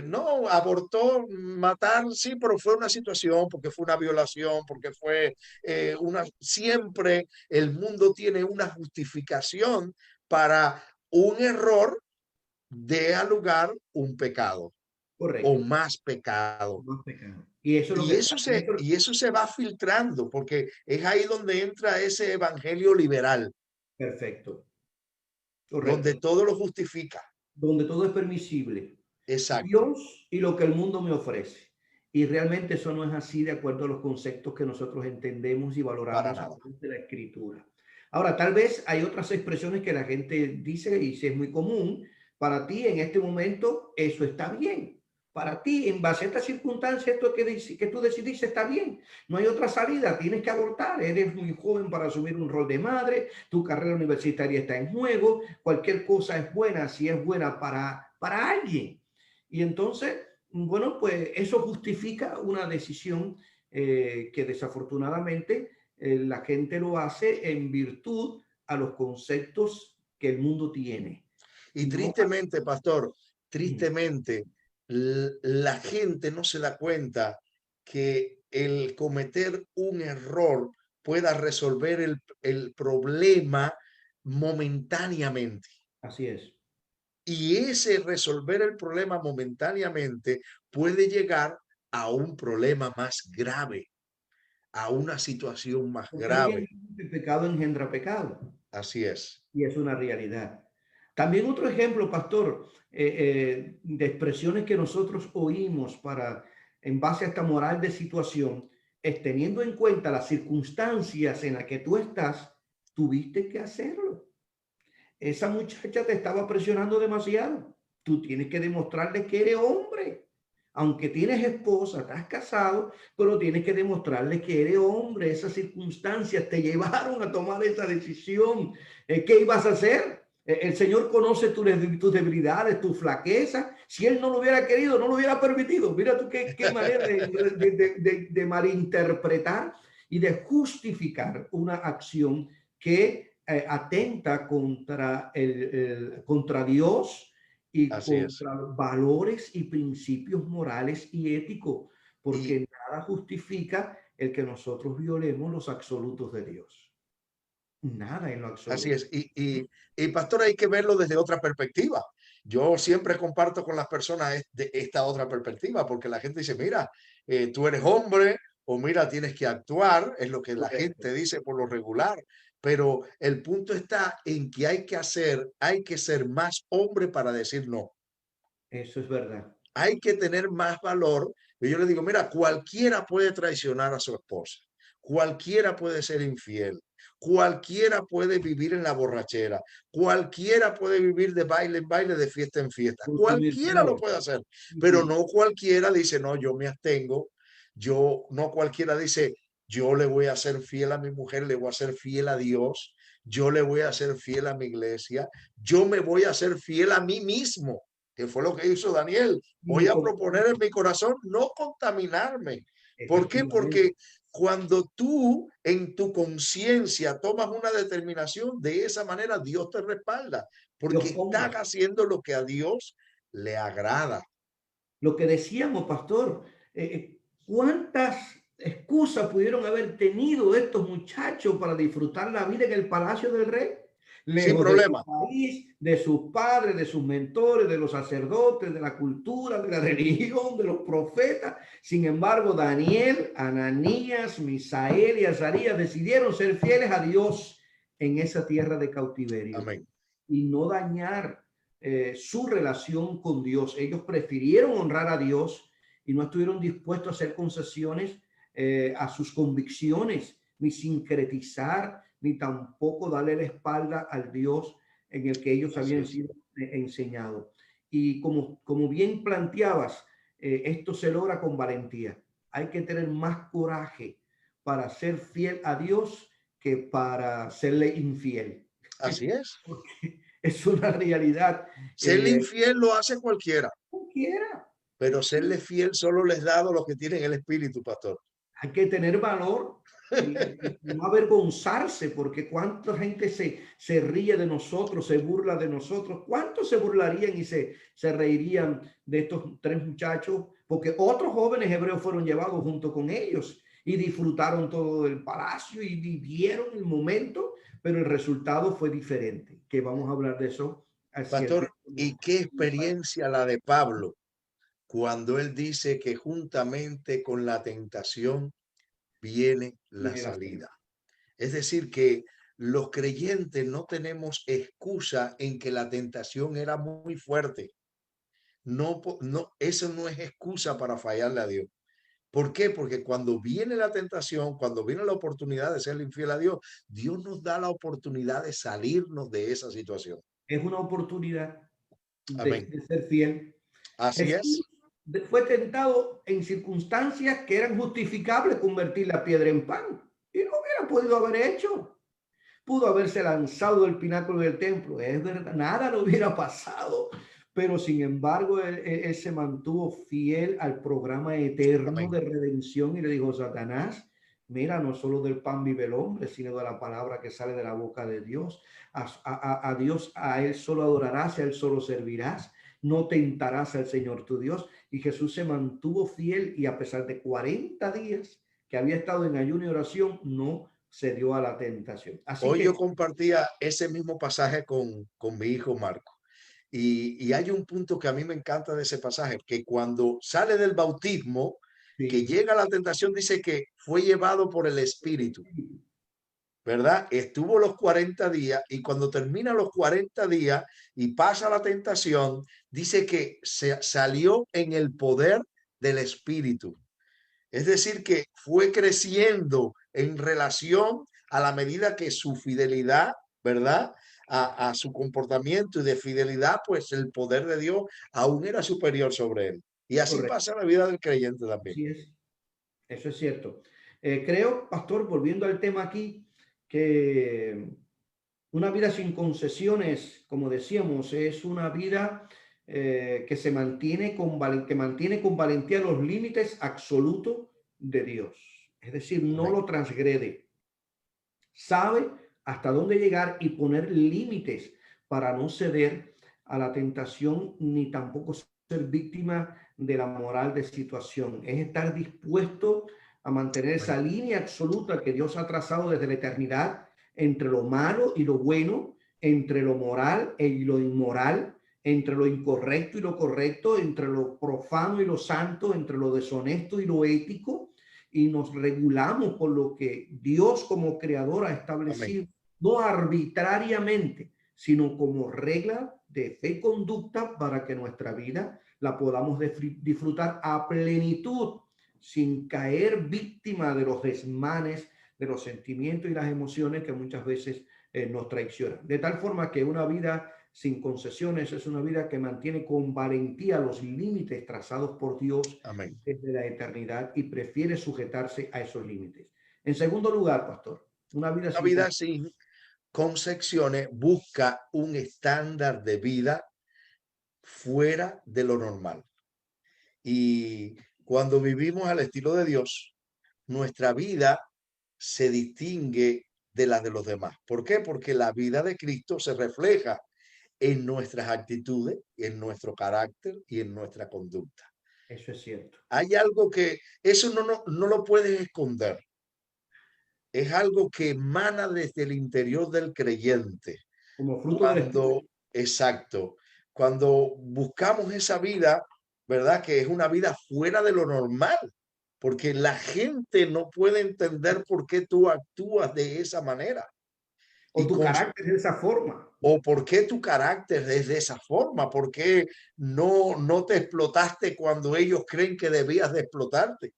no abortó, matar, sí, pero fue una situación, porque fue una violación, porque fue siempre el mundo tiene una justificación para un error de lugar un pecado o correcto. más pecado. No es pecado. Y eso es lo que eso, Y eso se va filtrando, porque es ahí donde entra ese evangelio liberal, perfecto, donde correcto. todo lo justifica. Donde todo es permisible. Exacto, Dios y lo que el mundo me ofrece. Y realmente eso no es así de acuerdo a los conceptos que nosotros entendemos y para valoramos a nada. través de la escritura. Ahora, tal vez hay otras expresiones que la gente dice y si es muy común. Para ti en este momento eso está bien. Para ti, en base a esta circunstancia, esto que tú decidiste está bien. No hay otra salida, tienes que abortar. Eres muy joven para asumir un rol de madre, tu carrera universitaria está en juego, cualquier cosa es buena si es buena para alguien. Y entonces, bueno, pues eso justifica una decisión que desafortunadamente la gente lo hace en virtud a los conceptos que el mundo tiene. Y No, tristemente, pastor, tristemente, la gente no se da cuenta que el cometer un error pueda resolver el problema momentáneamente. así es, Y ese resolver el problema momentáneamente puede llegar a un problema más grave, a una situación más porque grave. alguien dice que el pecado engendra pecado Así es. y es una realidad. También otro ejemplo, pastor, de expresiones que nosotros oímos para, en base a esta moral de situación, es teniendo en cuenta las circunstancias en las que tú estás, tuviste que hacerlo. Esa muchacha te estaba presionando demasiado. Tú tienes que demostrarle que eres hombre. Aunque tienes esposa, estás casado, pero tienes que demostrarle que eres hombre. Esas circunstancias te llevaron a tomar esa decisión. ¿Qué ibas a hacer? El Señor conoce tus debilidades, tus flaquezas. Si Él no lo hubiera querido, no lo hubiera permitido. Mira tú qué manera de malinterpretar y de justificar una acción que atenta contra Dios y Así es. contra valores y principios morales y éticos, Y porque nada justifica el que nosotros violemos los absolutos de Dios. Nada en lo así absoluto. es. Y pastor, hay que verlo desde otra perspectiva. Yo siempre comparto con las personas de esta otra perspectiva, porque la gente dice, mira, tú eres hombre, o mira, tienes que actuar, es lo que la Correcto. gente dice por lo regular. Pero el punto está en que hay que ser más hombre para decir no. Eso es verdad. Hay que tener más valor. Y yo le digo, mira, cualquiera puede traicionar a su esposa, cualquiera puede ser infiel, cualquiera puede vivir en la borrachera, cualquiera puede vivir de baile en baile, de fiesta en fiesta, Consumir cualquiera lo drogas. puede hacer, pero Sí, no cualquiera dice, no, yo me abstengo, yo no cualquiera dice, yo le voy a ser fiel a mi mujer, le voy a ser fiel a Dios, yo le voy a ser fiel a mi iglesia, yo me voy a ser fiel a mí mismo, que fue lo que hizo Daniel. Voy sí, a proponer en mi corazón no contaminarme. ¿Por qué? efectivamente. Porque cuando tú en tu conciencia tomas una determinación de esa manera, Dios te respalda, Dios porque ponga. estás haciendo lo que a Dios le agrada. Lo que decíamos, pastor, ¿cuántas excusas pudieron haber tenido estos muchachos para disfrutar la vida en el palacio del rey? Sin Lejos de su problema. país, de sus padres, de sus mentores, de los sacerdotes, de la cultura, de la religión, de los profetas. Sin embargo, Daniel, Ananías, Misael y Azarías decidieron ser fieles a Dios en esa tierra de cautiverio Amén. y no dañar su relación con Dios. Ellos prefirieron honrar a Dios y no estuvieron dispuestos a hacer concesiones a sus convicciones, ni sincretizar, ni tampoco darle la espalda al Dios en el que ellos Así habían es. sido enseñados. Y como bien planteabas, esto se logra con valentía. Hay que tener más coraje para ser fiel a Dios que para serle infiel. Así es. Porque es una realidad. Serle infiel lo hace cualquiera, Cualquiera. pero serle fiel solo les dado a los que tienen el espíritu, pastor. Hay que tener valor y no avergonzarse, porque cuánta gente se ríe de nosotros, se burla de nosotros. ¿Cuántos se burlarían y se reirían de estos tres muchachos? Porque otros jóvenes hebreos fueron llevados junto con ellos y disfrutaron todo el palacio y vivieron el momento, pero el resultado fue diferente, que vamos a hablar de eso hacia el Pastor, próximo. ¿y qué experiencia la de Pablo cuando él dice que juntamente con la tentación viene la Viene la salida. salida? Es decir, que los creyentes no tenemos excusa en que la tentación era muy fuerte. No, no, eso no es excusa para fallarle a Dios. ¿Por qué? Porque cuando viene la tentación, cuando viene la oportunidad de ser infiel a Dios, Dios nos da la oportunidad de salirnos de esa situación. Es una oportunidad Amén. de ser fiel. Así Jesús es. fue tentado en circunstancias que eran justificables convertir la piedra en pan y no hubiera podido haber hecho. Pudo haberse lanzado del pináculo del templo, es verdad, nada le hubiera pasado, pero sin embargo él se mantuvo fiel al programa eterno Amén. de redención y le dijo, Satanás, mira, no solo del pan vive el hombre, sino de la palabra que sale de la boca de Dios. A Dios, a él solo adorarás, a él solo servirás, no tentarás al Señor tu Dios. Y Jesús se mantuvo fiel y a pesar de 40 días que había estado en ayuno y oración, no se dio a la tentación. Así Hoy yo que compartía ese mismo pasaje con mi hijo Marco. Y hay un punto que a mí me encanta de ese pasaje, que cuando sale del bautismo, que sí, llega la tentación, dice que fue llevado por el Espíritu. ¿verdad? Estuvo los 40 días y cuando termina los 40 días y pasa la tentación, dice que se salió en el poder del Espíritu. Es decir, que fue creciendo en relación a la medida que su fidelidad, ¿verdad? A su comportamiento y de fidelidad, pues el poder de Dios aún era superior sobre él. Y así Correcto. pasa la vida del creyente también. Así es. Eso es cierto. Creo, pastor, volviendo al tema aquí, que una vida sin concesiones, como decíamos, es una vida que se mantiene que mantiene con valentía los límites absolutos de Dios. Es decir, no Amén. lo transgrede. Sabe hasta dónde llegar y poner límites para no ceder a la tentación ni tampoco ser víctima de la moral de situación. Es estar dispuesto a mantener Amén. esa línea absoluta que Dios ha trazado desde la eternidad entre lo malo y lo bueno, entre lo moral y lo inmoral, entre lo incorrecto y lo correcto, entre lo profano y lo santo, entre lo deshonesto y lo ético, y nos regulamos por lo que Dios como creador ha Amén. establecido, no arbitrariamente, sino como regla de fe y conducta para que nuestra vida la podamos disfrutar a plenitud, sin caer víctima de los desmanes, de los sentimientos y las emociones que muchas veces nos traicionan. De tal forma que una vida sin concesiones es una vida que mantiene con valentía los límites trazados por Dios Amén. desde la eternidad y prefiere sujetarse a esos límites. En segundo lugar, pastor, una vida La sin vida concesiones. sin concepciones busca un estándar de vida fuera de lo normal. Y cuando vivimos al estilo de Dios, nuestra vida se distingue de la de los demás. ¿Por qué? Porque la vida de Cristo se refleja en nuestras actitudes, en nuestro carácter y en nuestra conducta. Eso es cierto. Hay algo que eso no lo puedes esconder. Es algo que emana desde el interior del creyente. Como fruto del Cuando, Espíritu. exacto, cuando buscamos esa vida, ¿verdad? Que es una vida fuera de lo normal, porque la gente no puede entender por qué tú actúas de esa manera O y tu con, carácter de esa forma. o por qué tu carácter es de esa forma, por qué no te explotaste cuando ellos creen que debías de explotarte,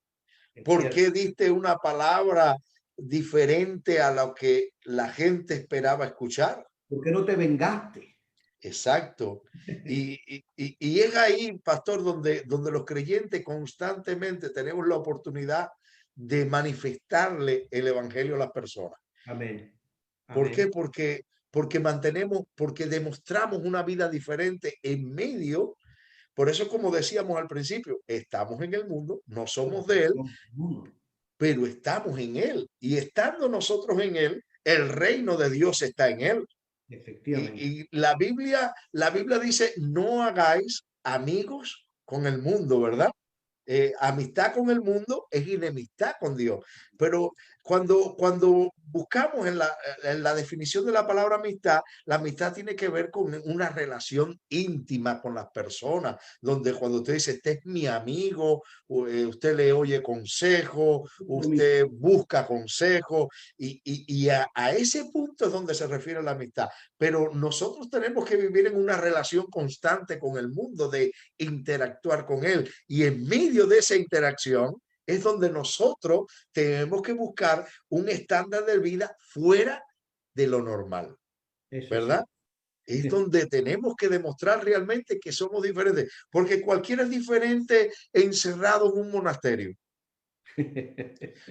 Es por cierto. qué diste una palabra diferente a lo que la gente esperaba escuchar. ¿Por qué no te vengaste? Exacto. Y es ahí, pastor, donde los creyentes constantemente tenemos la oportunidad de manifestarle el evangelio a las personas. Amén. ¿Por qué? Amén. Porque demostramos una vida diferente en medio. Por eso, como decíamos al principio, estamos en el mundo, no somos de él, pero estamos en él. Y estando nosotros en él, el reino de Dios está en él. Efectivamente. Y la Biblia dice, no hagáis amigos con el mundo, ¿verdad? Amistad con el mundo es enemistad con Dios. Pero cuando buscamos en la definición de la palabra amistad, la amistad tiene que ver con una relación íntima con las personas, donde cuando usted dice, este es mi amigo, usted le oye consejo, usted busca consejo, y a ese punto es donde se refiere a la amistad. Pero nosotros tenemos que vivir en una relación constante con el mundo, de interactuar con él. Y en medio de esa interacción es donde nosotros tenemos que buscar un estándar de vida fuera de lo normal, Eso es ¿verdad? cierto. Es donde tenemos que demostrar realmente que somos diferentes, porque cualquiera es diferente encerrado en un monasterio.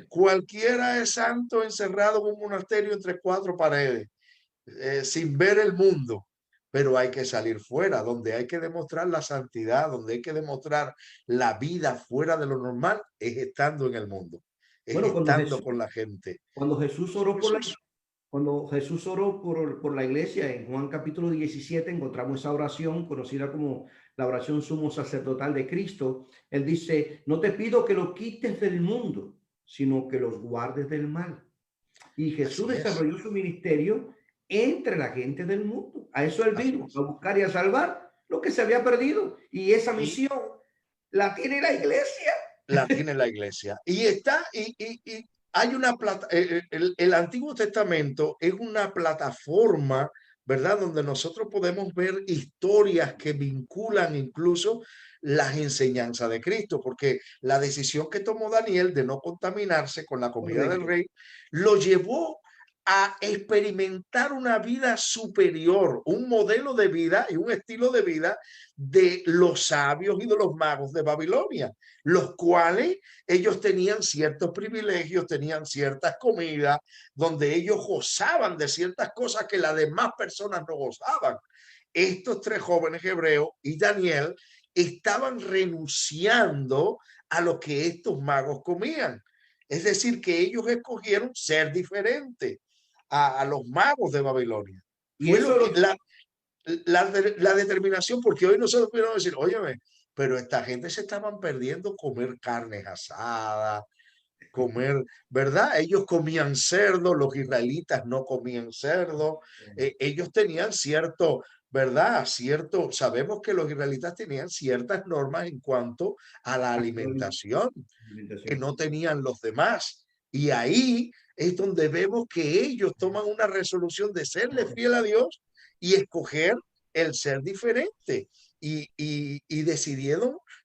Cualquiera es santo encerrado en un monasterio entre cuatro paredes, sin ver el mundo. Pero hay que salir fuera, donde hay que demostrar la santidad, donde hay que demostrar la vida fuera de lo normal, es estando en el mundo, es Bueno, estando con la gente. Cuando Jesús Eso, oró por eso la, es cuando Jesús oró por la iglesia, en Juan capítulo 17 encontramos esa oración conocida como la oración sumo sacerdotal de Cristo. Él dice, no te pido que lo quites del mundo, sino que los guardes del mal. Y Jesús así es, desarrolló su ministerio entre la gente del mundo. A eso él así vino, es. a buscar y a salvar lo que se había perdido. Y esa Y misión la tiene la iglesia. la tiene la iglesia. Y está, hay una plata, el Antiguo Testamento es una plataforma, ¿verdad? Donde nosotros podemos ver historias que vinculan incluso las enseñanzas de Cristo, porque la decisión que tomó Daniel de no contaminarse con la comida del Correcto. rey lo llevó a experimentar una vida superior, un modelo de vida y un estilo de vida de los sabios y de los magos de Babilonia, los cuales ellos tenían ciertos privilegios, tenían ciertas comidas, donde ellos gozaban de ciertas cosas que las demás personas no gozaban. Estos tres jóvenes hebreos y Daniel estaban renunciando a lo que estos magos comían. Es decir, que ellos escogieron ser diferentes a los magos de Babilonia. Y Fue lo eso que los, la determinación, porque hoy nosotros pudieron decir, óyeme, pero esta gente se estaban perdiendo comer carnes asadas, comer, ¿verdad? Ellos comían cerdo, los israelitas no comían cerdo, ellos tenían cierto, ¿verdad? Cierto, sabemos que los israelitas tenían ciertas normas en cuanto a la alimentación que alimentación. no tenían los demás. Y ahí es donde vemos que ellos toman una resolución de serle fiel a Dios y escoger el ser diferente. Y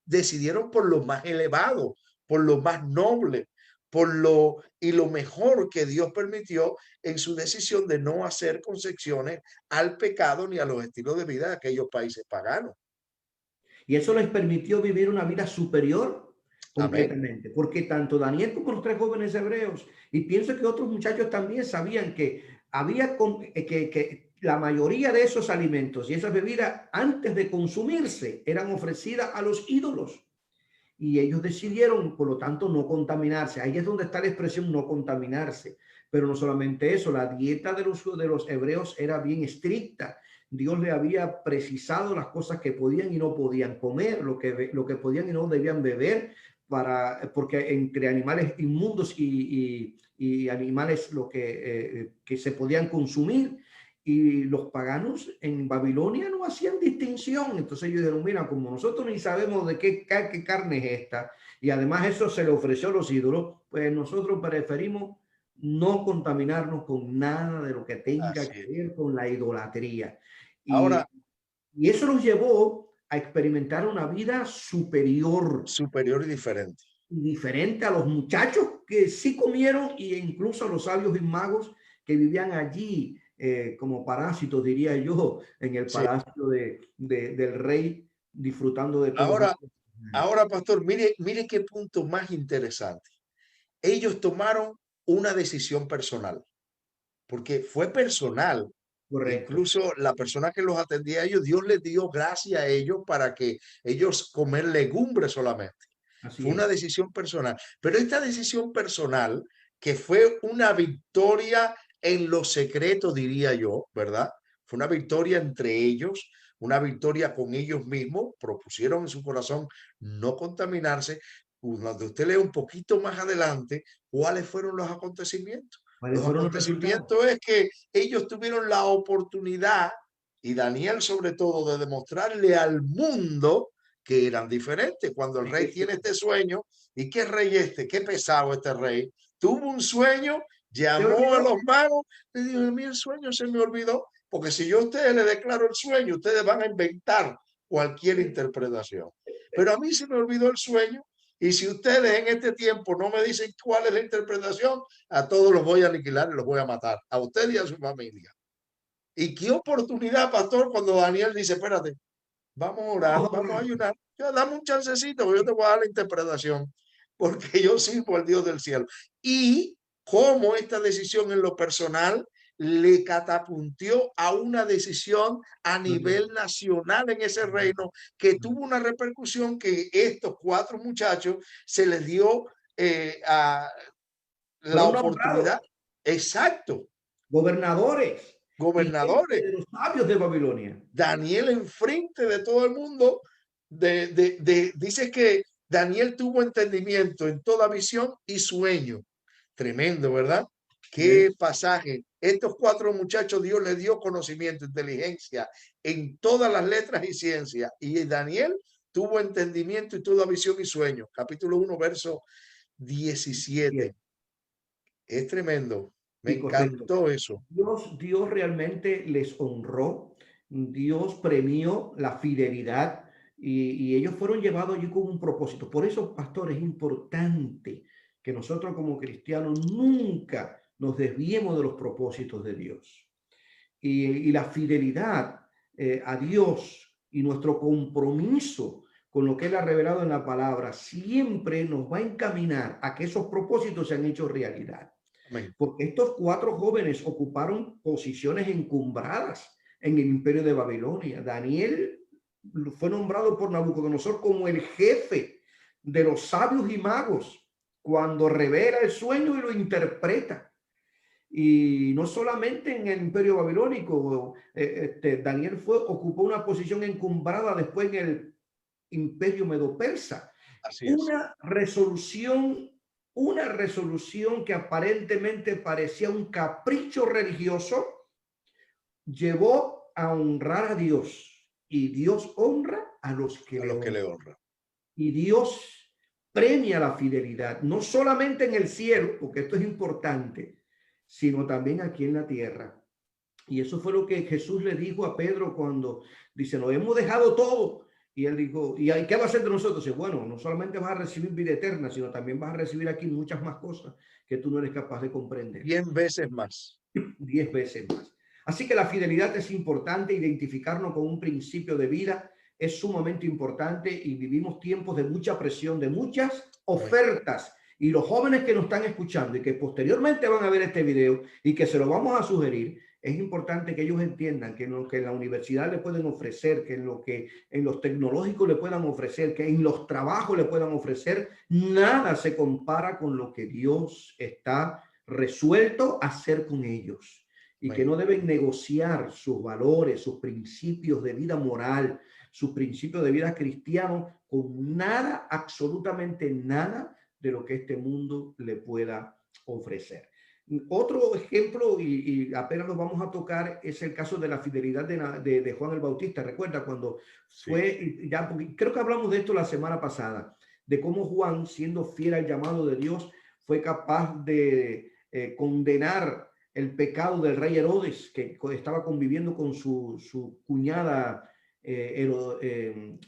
decidieron por lo más elevado, por lo más noble, por lo mejor que Dios permitió en su decisión de no hacer concesiones al pecado ni a los estilos de vida de aquellos países paganos. Y eso les permitió vivir una vida superior Amén. completamente, porque tanto Daniel como los tres jóvenes hebreos, y pienso que otros muchachos también sabían que había que la mayoría de esos alimentos y esas bebidas antes de consumirse eran ofrecidas a los ídolos. Y ellos decidieron, por lo tanto, no contaminarse. Ahí es donde está la expresión no contaminarse. Pero no solamente eso, la dieta de los hebreos era bien estricta. Dios le había precisado las cosas que podían y no podían comer, lo que podían y no debían beber, porque entre animales inmundos y animales que se podían consumir, y los paganos en Babilonia no hacían distinción. Entonces ellos dijeron, mira, como nosotros ni sabemos de qué carne es esta, y además eso se le ofreció a los ídolos, pues nosotros preferimos no contaminarnos con nada de lo que tenga Así que es. ver con la idolatría. Ahora, Y eso los llevó a experimentar una vida superior superior y diferente. y diferente a los muchachos que sí comieron e incluso a los sabios y magos que vivían allí como parásitos, diría yo, en el Sí. palacio del rey, disfrutando de todos Ahora, aquellos. ahora, pastor, mire qué punto más interesante. Ellos tomaron una decisión personal, porque fue personal. Correcto, Incluso la persona que los atendía a ellos, Dios les dio gracia a ellos para que ellos comer legumbres solamente. así Fue una es. decisión personal. Pero esta decisión personal, que fue una victoria en lo secreto, diría yo, ¿verdad? Fue una victoria entre ellos, una victoria con ellos mismos, propusieron en su corazón no contaminarse. Cuando usted lee un poquito más adelante, ¿cuáles fueron los acontecimientos? ¿Cuáles Los fueron los resultados? acontecimientos es que ellos tuvieron la oportunidad, y Daniel sobre todo, de demostrarle al mundo que eran diferentes. Cuando el rey tiene este sueño, ¿y qué rey este? Qué pesado este rey. Tuvo un sueño, ¿Se llamó a olvidó? los magos, le dijo, a mí el sueño se me olvidó, porque si yo a ustedes les declaro el sueño, ustedes van a inventar cualquier interpretación. Pero a mí se me olvidó el sueño, y si ustedes en este tiempo no me dicen cuál es la interpretación, a todos los voy a aniquilar y los voy a matar, a usted y a su familia. Y qué oportunidad, pastor, cuando Daniel dice, espérate, vamos a orar, Vamos a vamos a orar. ayunar. Ya, dame un chancecito, yo te voy a dar la interpretación, porque yo sirvo al Dios del cielo. Y cómo esta decisión en lo personal le catapultó a una decisión a nivel nacional en ese reino que tuvo una repercusión que estos cuatro muchachos se les dio a la Fueron nombrados oportunidad. Exacto, gobernadores y gente gobernadores. de los sabios de Babilonia. Daniel enfrente de todo el mundo, dice que Daniel tuvo entendimiento en toda visión y sueño. Tremendo, ¿verdad? Qué ¿Ves? pasaje. Estos cuatro muchachos Dios les dio conocimiento, inteligencia en todas las letras y ciencias. Y Daniel tuvo entendimiento y toda visión y sueño. Capítulo 1, verso 17. Es tremendo. Me Y correcto. encantó eso. Dios realmente les honró, Dios premió la fidelidad y ellos fueron llevados allí con un propósito. Por eso, pastor, es importante que nosotros como cristianos nunca nos desviemos de los propósitos de Dios. Y la fidelidad a Dios y nuestro compromiso con lo que Él ha revelado en la palabra siempre nos va a encaminar a que esos propósitos se han hecho realidad. Amén. Porque estos 4 jóvenes ocuparon posiciones encumbradas en el imperio de Babilonia. Daniel fue nombrado por Nabucodonosor como el jefe de los sabios y magos cuando revela el sueño y lo interpreta. Y no solamente en el imperio babilónico, Daniel ocupó una posición encumbrada después en el imperio medo-persa. Así es. Una resolución, una resolución que aparentemente parecía un capricho religioso, llevó a honrar a Dios, y Dios honra a los que A le los que le honran. honran. Y Dios premia la fidelidad, no solamente en el cielo, porque esto es importante, sino también aquí en la tierra. Y eso fue lo que Jesús le dijo a Pedro cuando dice, nos hemos dejado todo. Y él dijo, ¿y qué va a hacer de nosotros? Dice, bueno, no solamente vas a recibir vida eterna, sino también vas a recibir aquí muchas más cosas que tú no eres capaz de comprender. 100 veces más. 10 veces más. Así que la fidelidad es importante, identificarnos con un principio de vida es sumamente importante y vivimos tiempos de mucha presión, de muchas ofertas. Y los jóvenes que nos están escuchando y que posteriormente van a ver este video y que se lo vamos a sugerir, es importante que ellos entiendan que lo que en la universidad le pueden ofrecer, que en lo que en los tecnológicos le puedan ofrecer, que en los trabajos le puedan ofrecer, nada se compara con lo que Dios está resuelto a hacer con ellos. Y que no deben negociar sus valores, sus principios de vida moral, sus principios de vida cristiano con nada, absolutamente nada de lo que este mundo le pueda ofrecer. Otro ejemplo, y apenas lo vamos a tocar, es el caso de la fidelidad de Juan el Bautista. Recuerda cuando fue, ya creo que hablamos de esto la semana pasada, de cómo Juan, siendo fiel al llamado de Dios, fue capaz de condenar el pecado del rey Herodes, que estaba conviviendo con su cuñada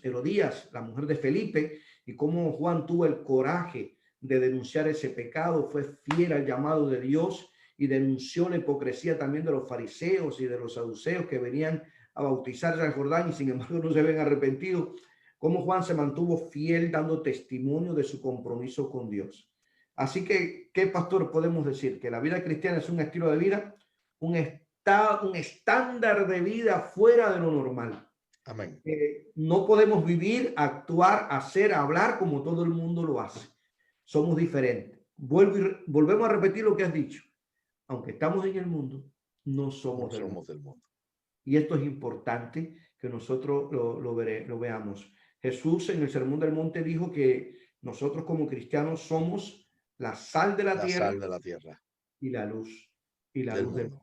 Herodías, la mujer de Felipe, y cómo Juan tuvo el coraje de denunciar ese pecado, fue fiel al llamado de Dios y denunció la hipocresía también de los fariseos y de los saduceos que venían a bautizarse al Jordán y sin embargo no se habían arrepentido. Cómo Juan se mantuvo fiel dando testimonio de su compromiso con Dios. Así que, ¿qué, pastor, podemos decir? Que la vida cristiana es un estilo de vida, un estándar de vida fuera de lo normal. Amén. No podemos vivir, actuar, hacer, hablar como todo el mundo lo hace. Somos diferentes. Volvemos a repetir lo que has dicho. Aunque estamos en el mundo, no somos, del mundo. Y esto es importante que nosotros lo veamos. Jesús en el Sermón del Monte dijo que nosotros como cristianos somos la sal de la tierra y la luz del mundo.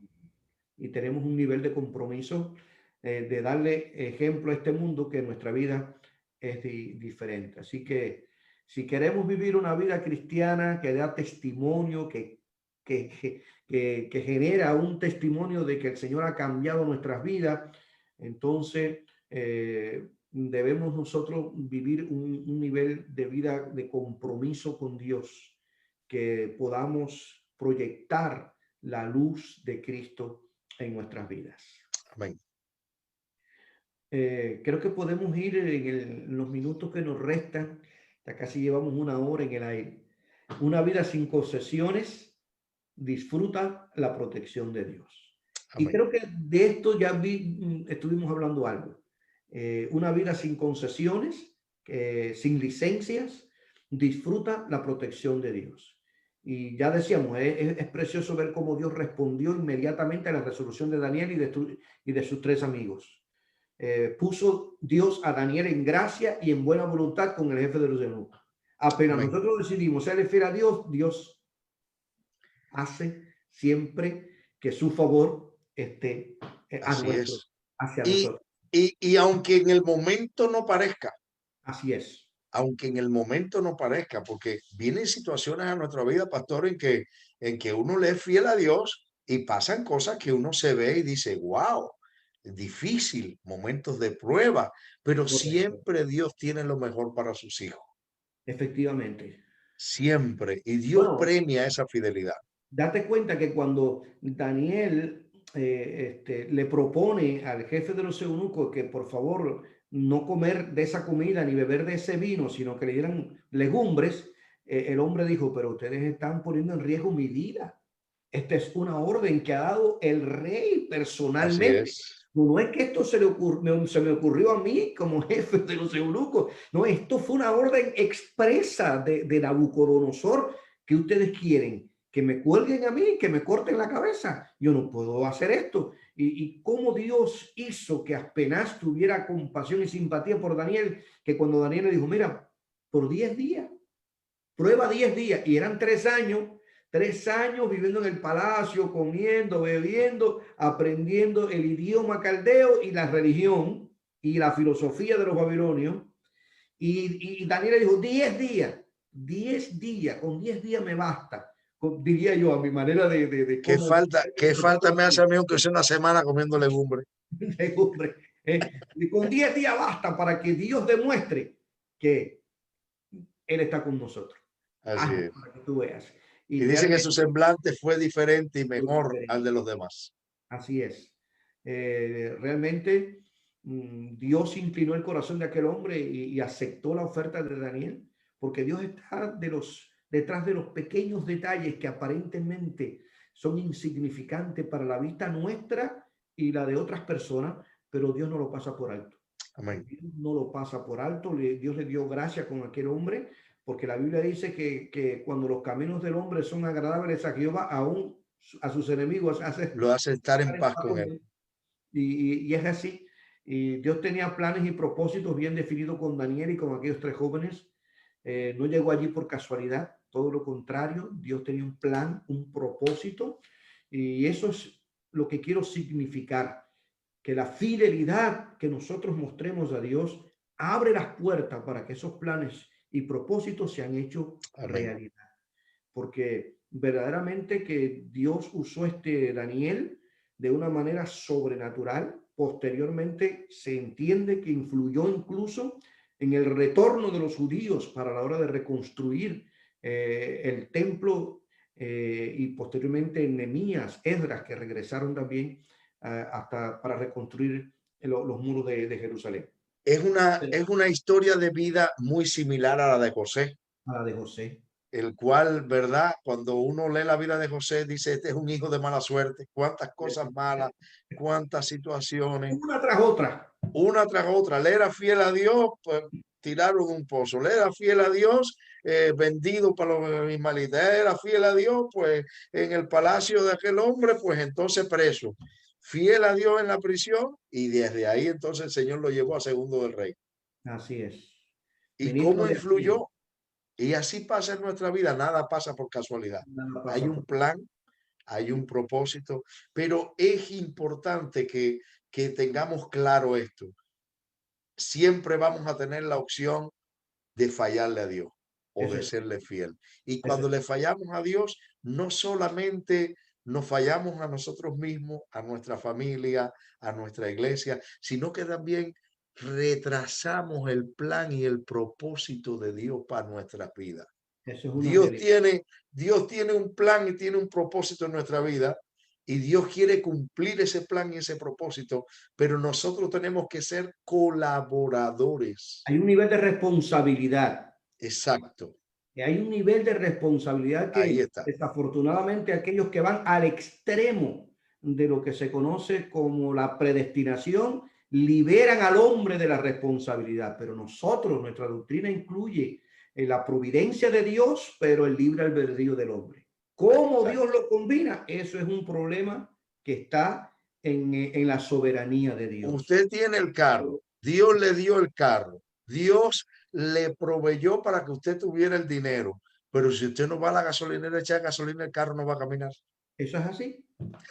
Y tenemos un nivel de compromiso de darle ejemplo a este mundo que nuestra vida es diferente. Así que si queremos vivir una vida cristiana que da testimonio, que genera un testimonio de que el Señor ha cambiado nuestras vidas, entonces debemos nosotros vivir un nivel de vida de compromiso con Dios, que podamos proyectar la luz de Cristo en nuestras vidas. Amén. Creo que podemos ir en los minutos que nos restan, ya casi llevamos 1 hora en el aire. Una vida sin concesiones disfruta la protección de Dios. Amén. Y creo que de esto ya estuvimos hablando algo. Una vida sin concesiones, sin licencias, disfruta la protección de Dios. Y ya decíamos, es precioso ver cómo Dios respondió inmediatamente a la resolución de Daniel y de sus 3 amigos. Puso Dios a Daniel en gracia y en buena voluntad con el jefe de los eunucos. Apenas nosotros decidimos ser fiel a Dios, Dios hace siempre que su favor esté hacia nosotros. Y aunque en el momento no parezca, así es. aunque en el momento no parezca, porque vienen situaciones a nuestra vida, pastor, en que uno le es fiel a Dios y pasan cosas que uno se ve y dice, wow, difícil, momentos de prueba, pero Correcto. siempre Dios tiene lo mejor para sus hijos, Efectivamente. siempre, y Dios Bueno, premia esa fidelidad. date cuenta que cuando Daniel le propone al jefe de los eunucos que por favor no comer de esa comida ni beber de ese vino, sino que le dieran legumbres, el hombre dijo, pero ustedes están poniendo en riesgo mi vida. Esta es una orden que ha dado el rey Así personalmente. es, No es que esto se me ocurrió a mí como jefe de los eunucos. No, esto fue una orden expresa de Nabucodonosor que ustedes quieren que me cuelguen a mí, que me corten la cabeza. Yo no puedo hacer esto. Y cómo Dios hizo que apenas tuviera compasión y simpatía por Daniel, que cuando Daniel le dijo, mira, por 10 días, prueba 10 días, y eran 3 años viviendo en el palacio, comiendo, bebiendo, aprendiendo el idioma caldeo y la religión y la filosofía de los babilonios. Y Daniel le dijo, 10 días, con 10 días me basta. Diría yo, a mi manera de cómo qué falta me hace interpretarlo. a mí aunque sea una semana comiendo legumbres. Hombre, y con 10 días basta para que Dios demuestre que Él está con nosotros. Así Hazlo es. para que tú veas. Y Y dice que su realmente semblante fue diferente y fue mejor al diferente. de los demás. Así es. Realmente Dios inclinó el corazón de aquel hombre y aceptó la oferta de Daniel, porque Dios está detrás de los pequeños detalles que aparentemente son insignificantes para la vista nuestra y la de otras personas, pero Dios no lo pasa por alto. Amén. Dios no lo pasa por alto. Dios le dio gracia con aquel hombre, porque la Biblia dice que cuando los caminos del hombre son agradables a Jehová, aún a sus enemigos hace Lo hace estar en estar en paz paz con con él. él. Y es así. Y Dios tenía planes y propósitos bien definidos con Daniel y con aquellos 3 jóvenes. No llegó allí por casualidad, todo lo contrario. Dios tenía un plan, un propósito. Y eso es lo que quiero significar, que la fidelidad que nosotros mostremos a Dios abre las puertas para que esos planes y propósitos sean hechos Amén. realidad. Porque verdaderamente que Dios usó Daniel de una manera sobrenatural. Posteriormente se entiende que influyó incluso en el retorno de los judíos para la hora de reconstruir el templo, y posteriormente en Nehemías, Esdras, que regresaron también hasta para reconstruir los muros de Jerusalén. Es una historia de vida muy similar a la de José, A la de José. el cual, ¿verdad? Cuando uno lee la vida de José, dice, este es un hijo de mala suerte, cuántas cosas malas, cuántas situaciones, Una tras otra. una tras otra. Le era fiel a Dios, pues tiraron un pozo. Le era fiel a Dios, vendido para los animalistas. Era fiel a Dios, pues en el palacio de aquel hombre, pues entonces preso. Fiel a Dios en la prisión y desde ahí entonces el Señor lo llevó a segundo del rey. Así es. ¿Y Ministro cómo de Hacienda. influyó? Y así pasa en nuestra vida, nada pasa por casualidad. Nada Hay pasa un por plan, hay un propósito, pero es importante que tengamos claro esto. Siempre vamos a tener la opción de fallarle a Dios o eso de es, serle fiel. Y eso cuando es. le fallamos a Dios, no solamente nos fallamos a nosotros mismos, a nuestra familia, a nuestra iglesia, sino que también retrasamos el plan y el propósito de Dios para nuestra vida. Eso es una Dios realidad. tiene, Dios tiene un plan y tiene un propósito en nuestra vida y Dios quiere cumplir ese plan y ese propósito, pero nosotros tenemos que ser colaboradores. Hay un nivel de responsabilidad. Exacto, Hay un nivel de responsabilidad ahí que está. desafortunadamente aquellos que van al extremo de lo que se conoce como la predestinación liberan al hombre de la responsabilidad. Pero nosotros, nuestra doctrina incluye la providencia de Dios, pero el libre albedrío del hombre. ¿Cómo Dios Exacto. lo combina? Eso es un problema que está en la soberanía de Dios. Usted tiene el carro, Dios le dio el carro, Dios le proveyó para que usted tuviera el dinero, pero si usted no va a la gasolinera a echar gasolina, el carro no va a caminar. Eso es así.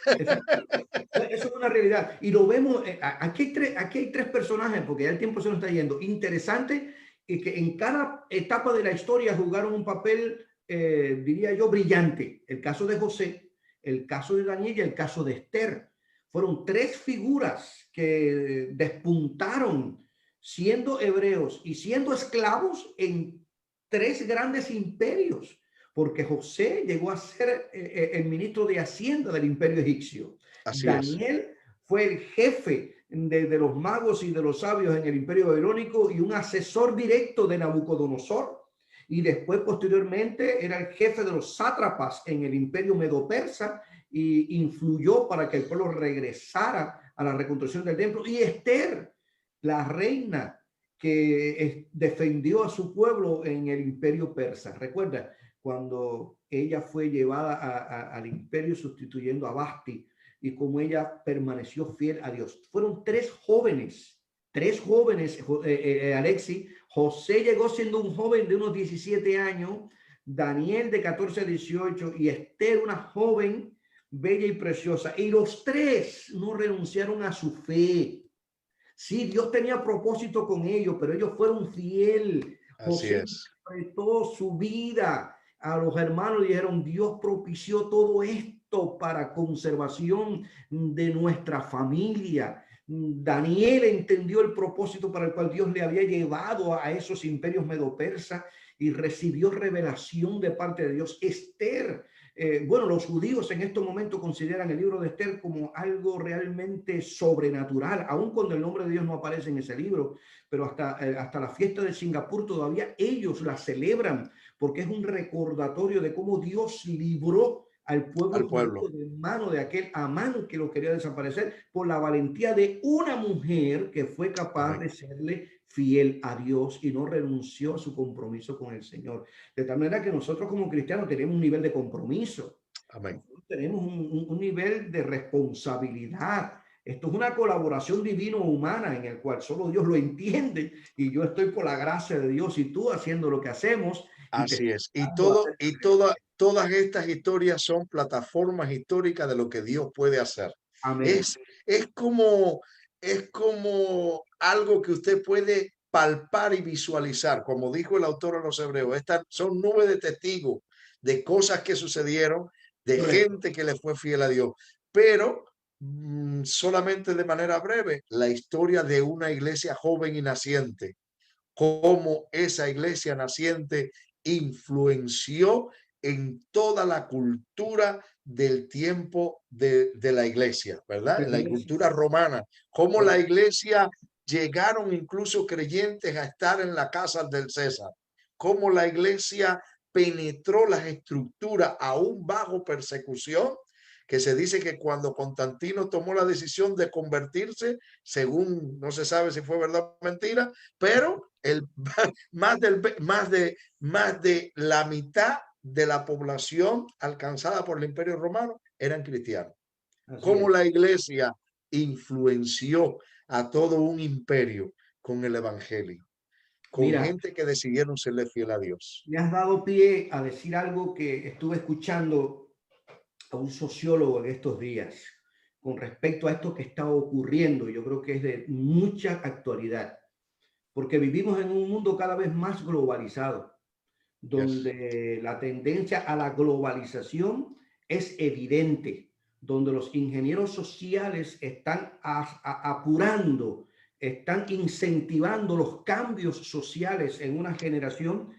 Eso es así. Eso es una realidad. Y lo vemos, aquí hay tres personajes, porque ya el tiempo se nos está yendo, interesante, y que en cada etapa de la historia jugaron un papel, diría yo, brillante. El caso de José, el caso de Daniel y el caso de Esther. Fueron tres figuras que despuntaron siendo hebreos y siendo esclavos en tres grandes imperios, porque José llegó a ser el ministro de Hacienda del imperio egipcio. Así es. Daniel fue el jefe de los magos y de los sabios en el imperio babilónico y un asesor directo de Nabucodonosor. Y después, posteriormente, era el jefe de los sátrapas en el imperio medo-persa y influyó para que el pueblo regresara a la reconstrucción del templo. Y Esther, la reina que defendió a su pueblo en el imperio persa. Recuerda, cuando ella fue llevada al imperio sustituyendo a Basti, y como ella permaneció fiel a Dios. Fueron tres jóvenes, Alexi. José llegó siendo un joven de unos 17 años, Daniel de 14 a 18 y Esther una joven bella y preciosa. Y los tres no renunciaron a su fe. Sí, Dios tenía propósito con ellos, pero ellos fueron fieles. Así José es. prestó su vida a los hermanos y dijeron, Dios propició todo esto para conservación de nuestra familia. Daniel entendió el propósito para el cual Dios le había llevado a esos imperios medo-persas y recibió revelación de parte de Dios. Esther, bueno, los judíos en estos momentos consideran el libro de Esther como algo realmente sobrenatural, aun cuando el nombre de Dios no aparece en ese libro, pero hasta la fiesta de Singapur todavía ellos la celebran porque es un recordatorio de cómo Dios libró al pueblo judío de mano de aquel Amán que lo quería desaparecer por la valentía de una mujer que fue capaz Amén. de serle fiel a Dios y no renunció a su compromiso con el Señor. De tal manera que nosotros como cristianos tenemos un nivel de compromiso. Amén. Nosotros tenemos un nivel de responsabilidad. Esto es una colaboración divino-humana en el cual solo Dios lo entiende y yo estoy por la gracia de Dios y tú haciendo lo que hacemos. Así es. Todas estas historias son plataformas históricas de lo que Dios puede hacer. Amén. Es, es como, es como algo que usted puede palpar y visualizar, como dijo el autor de los Hebreos. Estas son nubes de testigos de cosas que sucedieron, de gente que le fue fiel a Dios. Pero solamente de manera breve, la historia de una iglesia joven y naciente, cómo esa iglesia naciente influenció en toda la cultura del tiempo de la iglesia, ¿verdad? En la cultura romana, cómo la iglesia llegaron incluso creyentes a estar en la casa del César, cómo la iglesia penetró las estructuras aún bajo persecución, que se dice que cuando Constantino tomó la decisión de convertirse, según no se sabe si fue verdad o mentira, pero más de la mitad de la población alcanzada por el Imperio Romano eran cristianos. Cómo la iglesia influenció a todo un imperio con el evangelio, con gente que decidieron serle fiel a Dios. Me has dado pie a decir algo que estuve escuchando a un sociólogo en estos días con respecto a esto que está ocurriendo. Yo creo que es de mucha actualidad, porque vivimos en un mundo cada vez más globalizado, donde la tendencia a la globalización es evidente, donde los ingenieros sociales están apurando, están incentivando los cambios sociales en una generación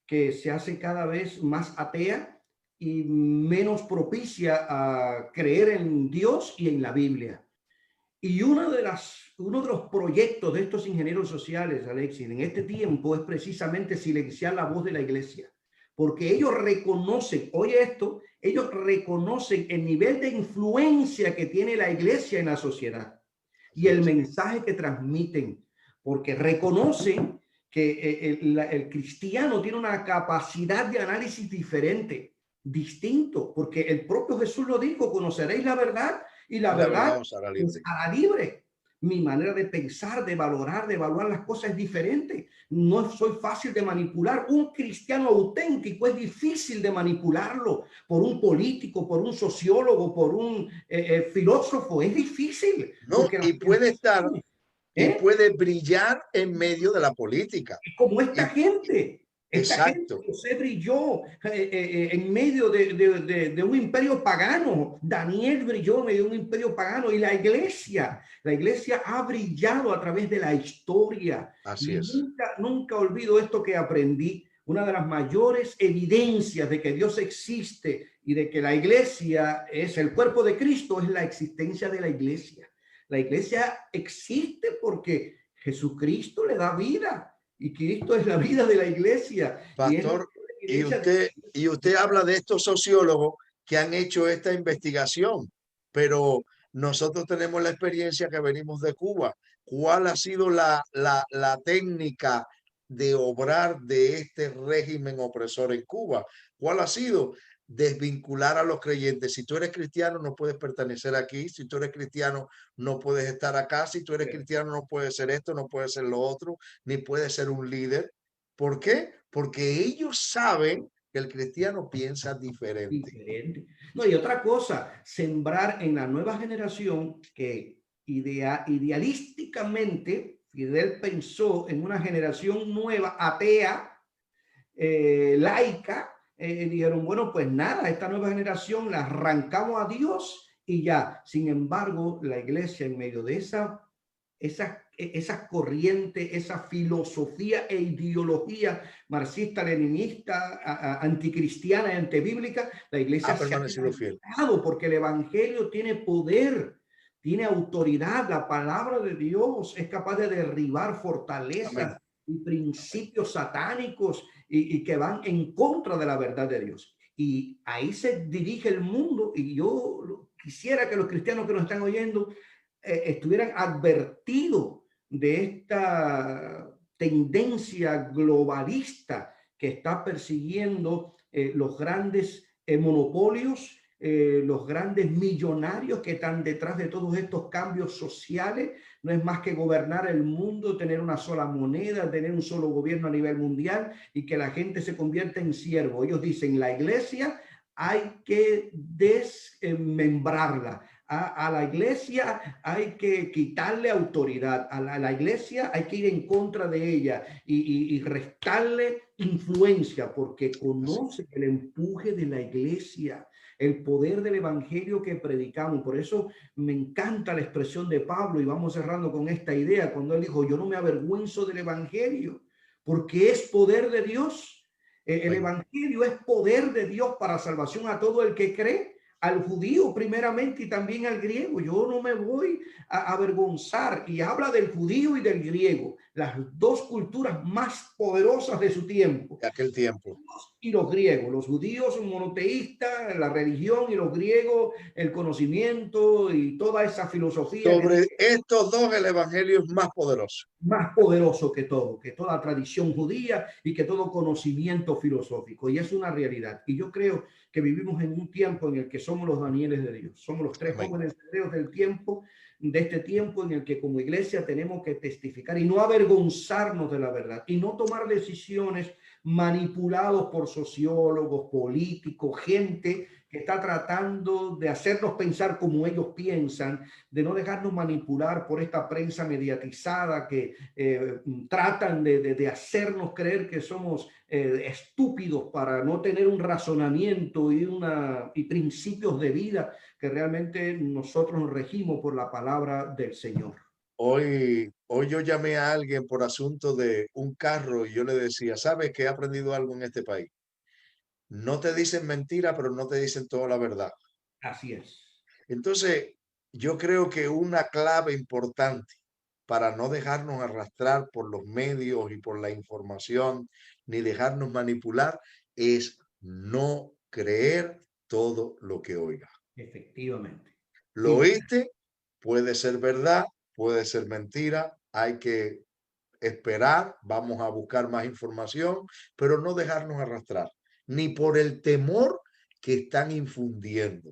que se hace cada vez más atea y menos propicia a creer en Dios y en la Biblia. Y uno de los proyectos de estos ingenieros sociales, Alexis, en este tiempo es precisamente silenciar la voz de la iglesia, porque ellos reconocen, oye esto, ellos reconocen el nivel de influencia que tiene la iglesia en la sociedad y el mensaje que transmiten, porque reconocen que el cristiano tiene una capacidad de análisis diferente, distinto, porque el propio Jesús lo dijo, conoceréis la verdad y la verdad os hará libre. Mi manera de pensar, de valorar, de evaluar las cosas es diferente. No soy fácil de manipular. Un cristiano auténtico es difícil de manipularlo por un político, por un sociólogo, por un filósofo. Es difícil. No, y puede estar y ¿eh? puede brillar en medio de la política. Como Y, esta gente. Esta gente, exacto, José brilló en medio de un imperio pagano. Daniel brilló en medio de un imperio pagano. Y la iglesia ha brillado a través de la historia. así Y es. nunca olvido esto que aprendí. Una de las mayores evidencias de que Dios existe y de que la iglesia es el cuerpo de Cristo es la existencia de la iglesia. La iglesia existe porque Jesucristo le da vida. Y Cristo es la vida de la iglesia. Y es la Pastor, evidencia de y usted habla de estos sociólogos que han hecho esta investigación, pero nosotros tenemos la experiencia que venimos de Cuba. ¿Cuál ha sido la técnica de obrar de este régimen opresor en Cuba? ¿Cuál ha sido? Desvincular a los creyentes. Si tú eres cristiano, no puedes pertenecer aquí. Si tú eres cristiano, no puedes estar acá. Si tú eres cristiano, no puedes ser esto, no puedes ser lo otro, ni puedes ser un líder. ¿Por qué? Porque ellos saben que el cristiano piensa diferente. diferente. No, y otra cosa, sembrar en la nueva generación que idealísticamente Fidel pensó en una generación nueva, atea, laica, dijeron, bueno, pues nada, esta nueva generación la arrancamos a Dios y ya. Sin embargo, la iglesia en medio de esa corriente, esa filosofía e ideología marxista-leninista, anticristiana y antibíblica, la iglesia Ha se ha permanecido fiel. levantado porque el evangelio tiene poder, tiene autoridad. La palabra de Dios es capaz de derribar fortalezas Amén. y principios satánicos y que van en contra de la verdad de Dios. Y ahí se dirige el mundo y yo quisiera que los cristianos que nos están oyendo estuvieran advertidos de esta tendencia globalista que está persiguiendo los grandes monopolios, los grandes millonarios que están detrás de todos estos cambios sociales. No es más que gobernar el mundo, tener una sola moneda, tener un solo gobierno a nivel mundial y que la gente se convierta en siervo. Ellos dicen, la iglesia hay que desmembrarla. A la iglesia hay que quitarle autoridad, la iglesia hay que ir en contra de ella y restarle influencia porque Así. conoce el empuje de la iglesia, el poder del evangelio que predicamos. Por eso me encanta la expresión de Pablo y vamos cerrando con esta idea cuando él dijo, yo no me avergüenzo del evangelio porque es poder de Dios. El evangelio es poder de Dios para salvación a todo el que cree, al judío primeramente y también al griego. Yo no me voy a avergonzar. Y habla del judío y del griego, las dos culturas más poderosas de su tiempo. De aquel tiempo. Y los griegos, los judíos monoteístas, la religión, y los griegos, el conocimiento y toda esa filosofía que Sobre estos dos, el evangelio es más poderoso. más poderoso que todo, que toda tradición judía y que todo conocimiento filosófico. Y es una realidad. Y yo creo que vivimos en un tiempo en el que somos los Danieles de Dios. Somos los tres Amén. jóvenes hebreos del tiempo, de este tiempo en el que como iglesia tenemos que testificar y no avergonzarnos de la verdad y no tomar decisiones manipulados por sociólogos, políticos, gente que está tratando de hacernos pensar como ellos piensan, de no dejarnos manipular por esta prensa mediatizada que tratan de hacernos creer que somos estúpidos para no tener un razonamiento y principios de vida que realmente nosotros nos regimos por la palabra del Señor. Hoy yo llamé a alguien por asunto de un carro y yo le decía, ¿sabes que he aprendido algo en este país? No te dicen mentira, pero no te dicen toda la verdad. Así es. Entonces, yo creo que una clave importante para no dejarnos arrastrar por los medios y por la información, ni dejarnos manipular, es no creer todo lo que oiga. Efectivamente. Lo Y oíste, puede ser verdad, puede ser mentira, hay que esperar, vamos a buscar más información, pero no dejarnos arrastrar, ni por el temor que están infundiendo,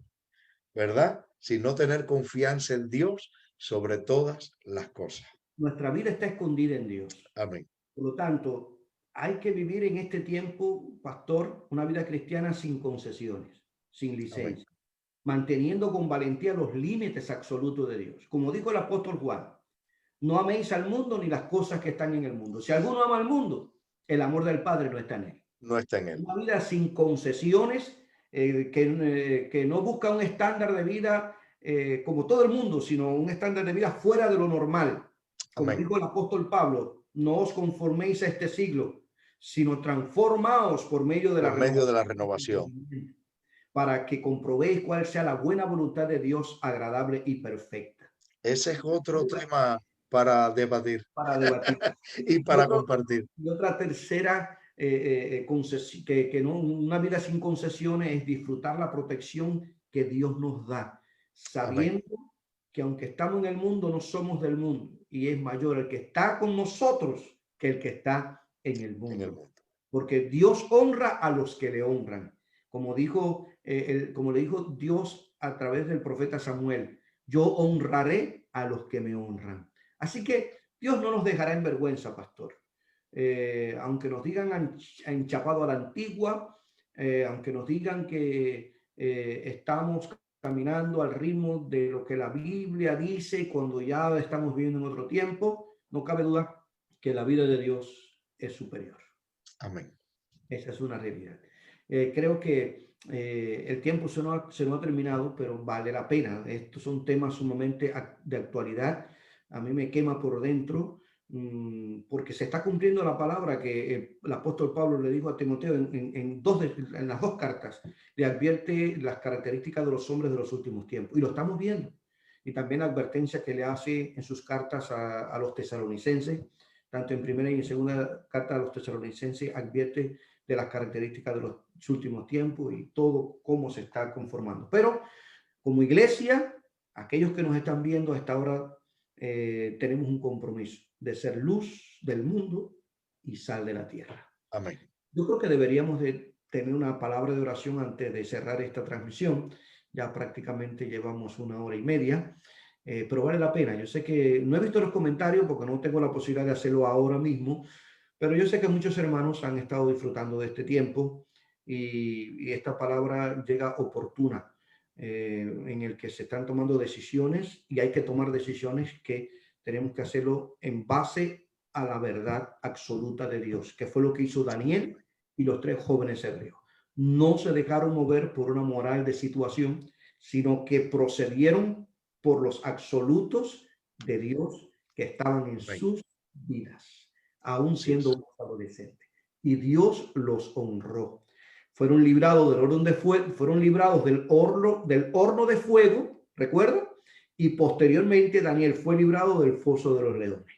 ¿verdad? Sino tener confianza en Dios sobre todas las cosas. nuestra vida está escondida en Dios. Amén. Por lo tanto, hay que vivir en este tiempo, pastor, una vida cristiana sin concesiones, sin Amén. licencia, manteniendo con valentía los límites absolutos de Dios. Como dijo el apóstol Juan, No améis al mundo ni las cosas que están en el mundo. Si alguno ama al mundo, el amor del Padre no está en él. No está en él. Una vida sin concesiones, que no busca un estándar de vida como todo el mundo, sino un estándar de vida fuera de lo normal. Como Amén. dijo el apóstol Pablo, no os conforméis a este siglo, sino transformaos por medio de la Por medio de la renovación, renovación. para que comprobéis cuál sea la buena voluntad de Dios, agradable y perfecta. Ese es otro tema para debatir Para debatir. y Y, para compartir. y otra tercera que no, una vida sin concesiones es disfrutar la protección que Dios nos da, Amén. sabiendo que aunque estamos en el mundo, no somos del mundo y es mayor el que está con nosotros que el que está en el En el mundo. mundo. Porque Dios honra a los que le honran. Como dijo, como le dijo Dios a través del profeta Samuel, yo honraré a los que me honran. Así que Dios no nos dejará en vergüenza, pastor. Aunque nos digan enchapado a la antigua, aunque nos digan que estamos caminando al ritmo de lo que la Biblia dice cuando ya estamos viviendo en otro tiempo, no cabe duda que la vida de Dios es superior. Amén. Esa es una realidad. Creo que el tiempo se nos ha terminado, pero vale la pena. Estos son temas sumamente de actualidad. A mí me quema por dentro, porque se está cumpliendo la palabra que el apóstol Pablo le dijo a Timoteo en las dos cartas. Le advierte las características de los hombres de los últimos tiempos. Y lo estamos viendo. Y también la advertencia que le hace en sus cartas a los tesalonicenses, tanto en primera y en segunda carta a los tesalonicenses, advierte de las características de los últimos tiempos y todo cómo se está conformando. Pero como iglesia, aquellos que nos están viendo a esta hora, tenemos un compromiso de ser luz del mundo y sal de la tierra. Amén. Yo creo que deberíamos de tener una palabra de oración antes de cerrar esta transmisión. Ya prácticamente llevamos 1 hora y media, pero vale la pena. Yo sé que no he visto los comentarios porque no tengo la posibilidad de hacerlo ahora mismo, pero yo sé que muchos hermanos han estado disfrutando de este tiempo y esta palabra llega oportuna, en el que se están tomando decisiones y hay que tomar decisiones que tenemos que hacerlo en base a la verdad absoluta de Dios, que fue lo que hizo Daniel y los 3 jóvenes hebreos. No se dejaron mover por una moral de situación, sino que procedieron por los absolutos de Dios que estaban en Amén. sus vidas, aún Así siendo es. un adolescente. Y Dios los honró. Fueron librados del horno de fuego, fueron librados del horno de fuego, ¿recuerda? Y posteriormente Daniel fue librado del foso de los leones.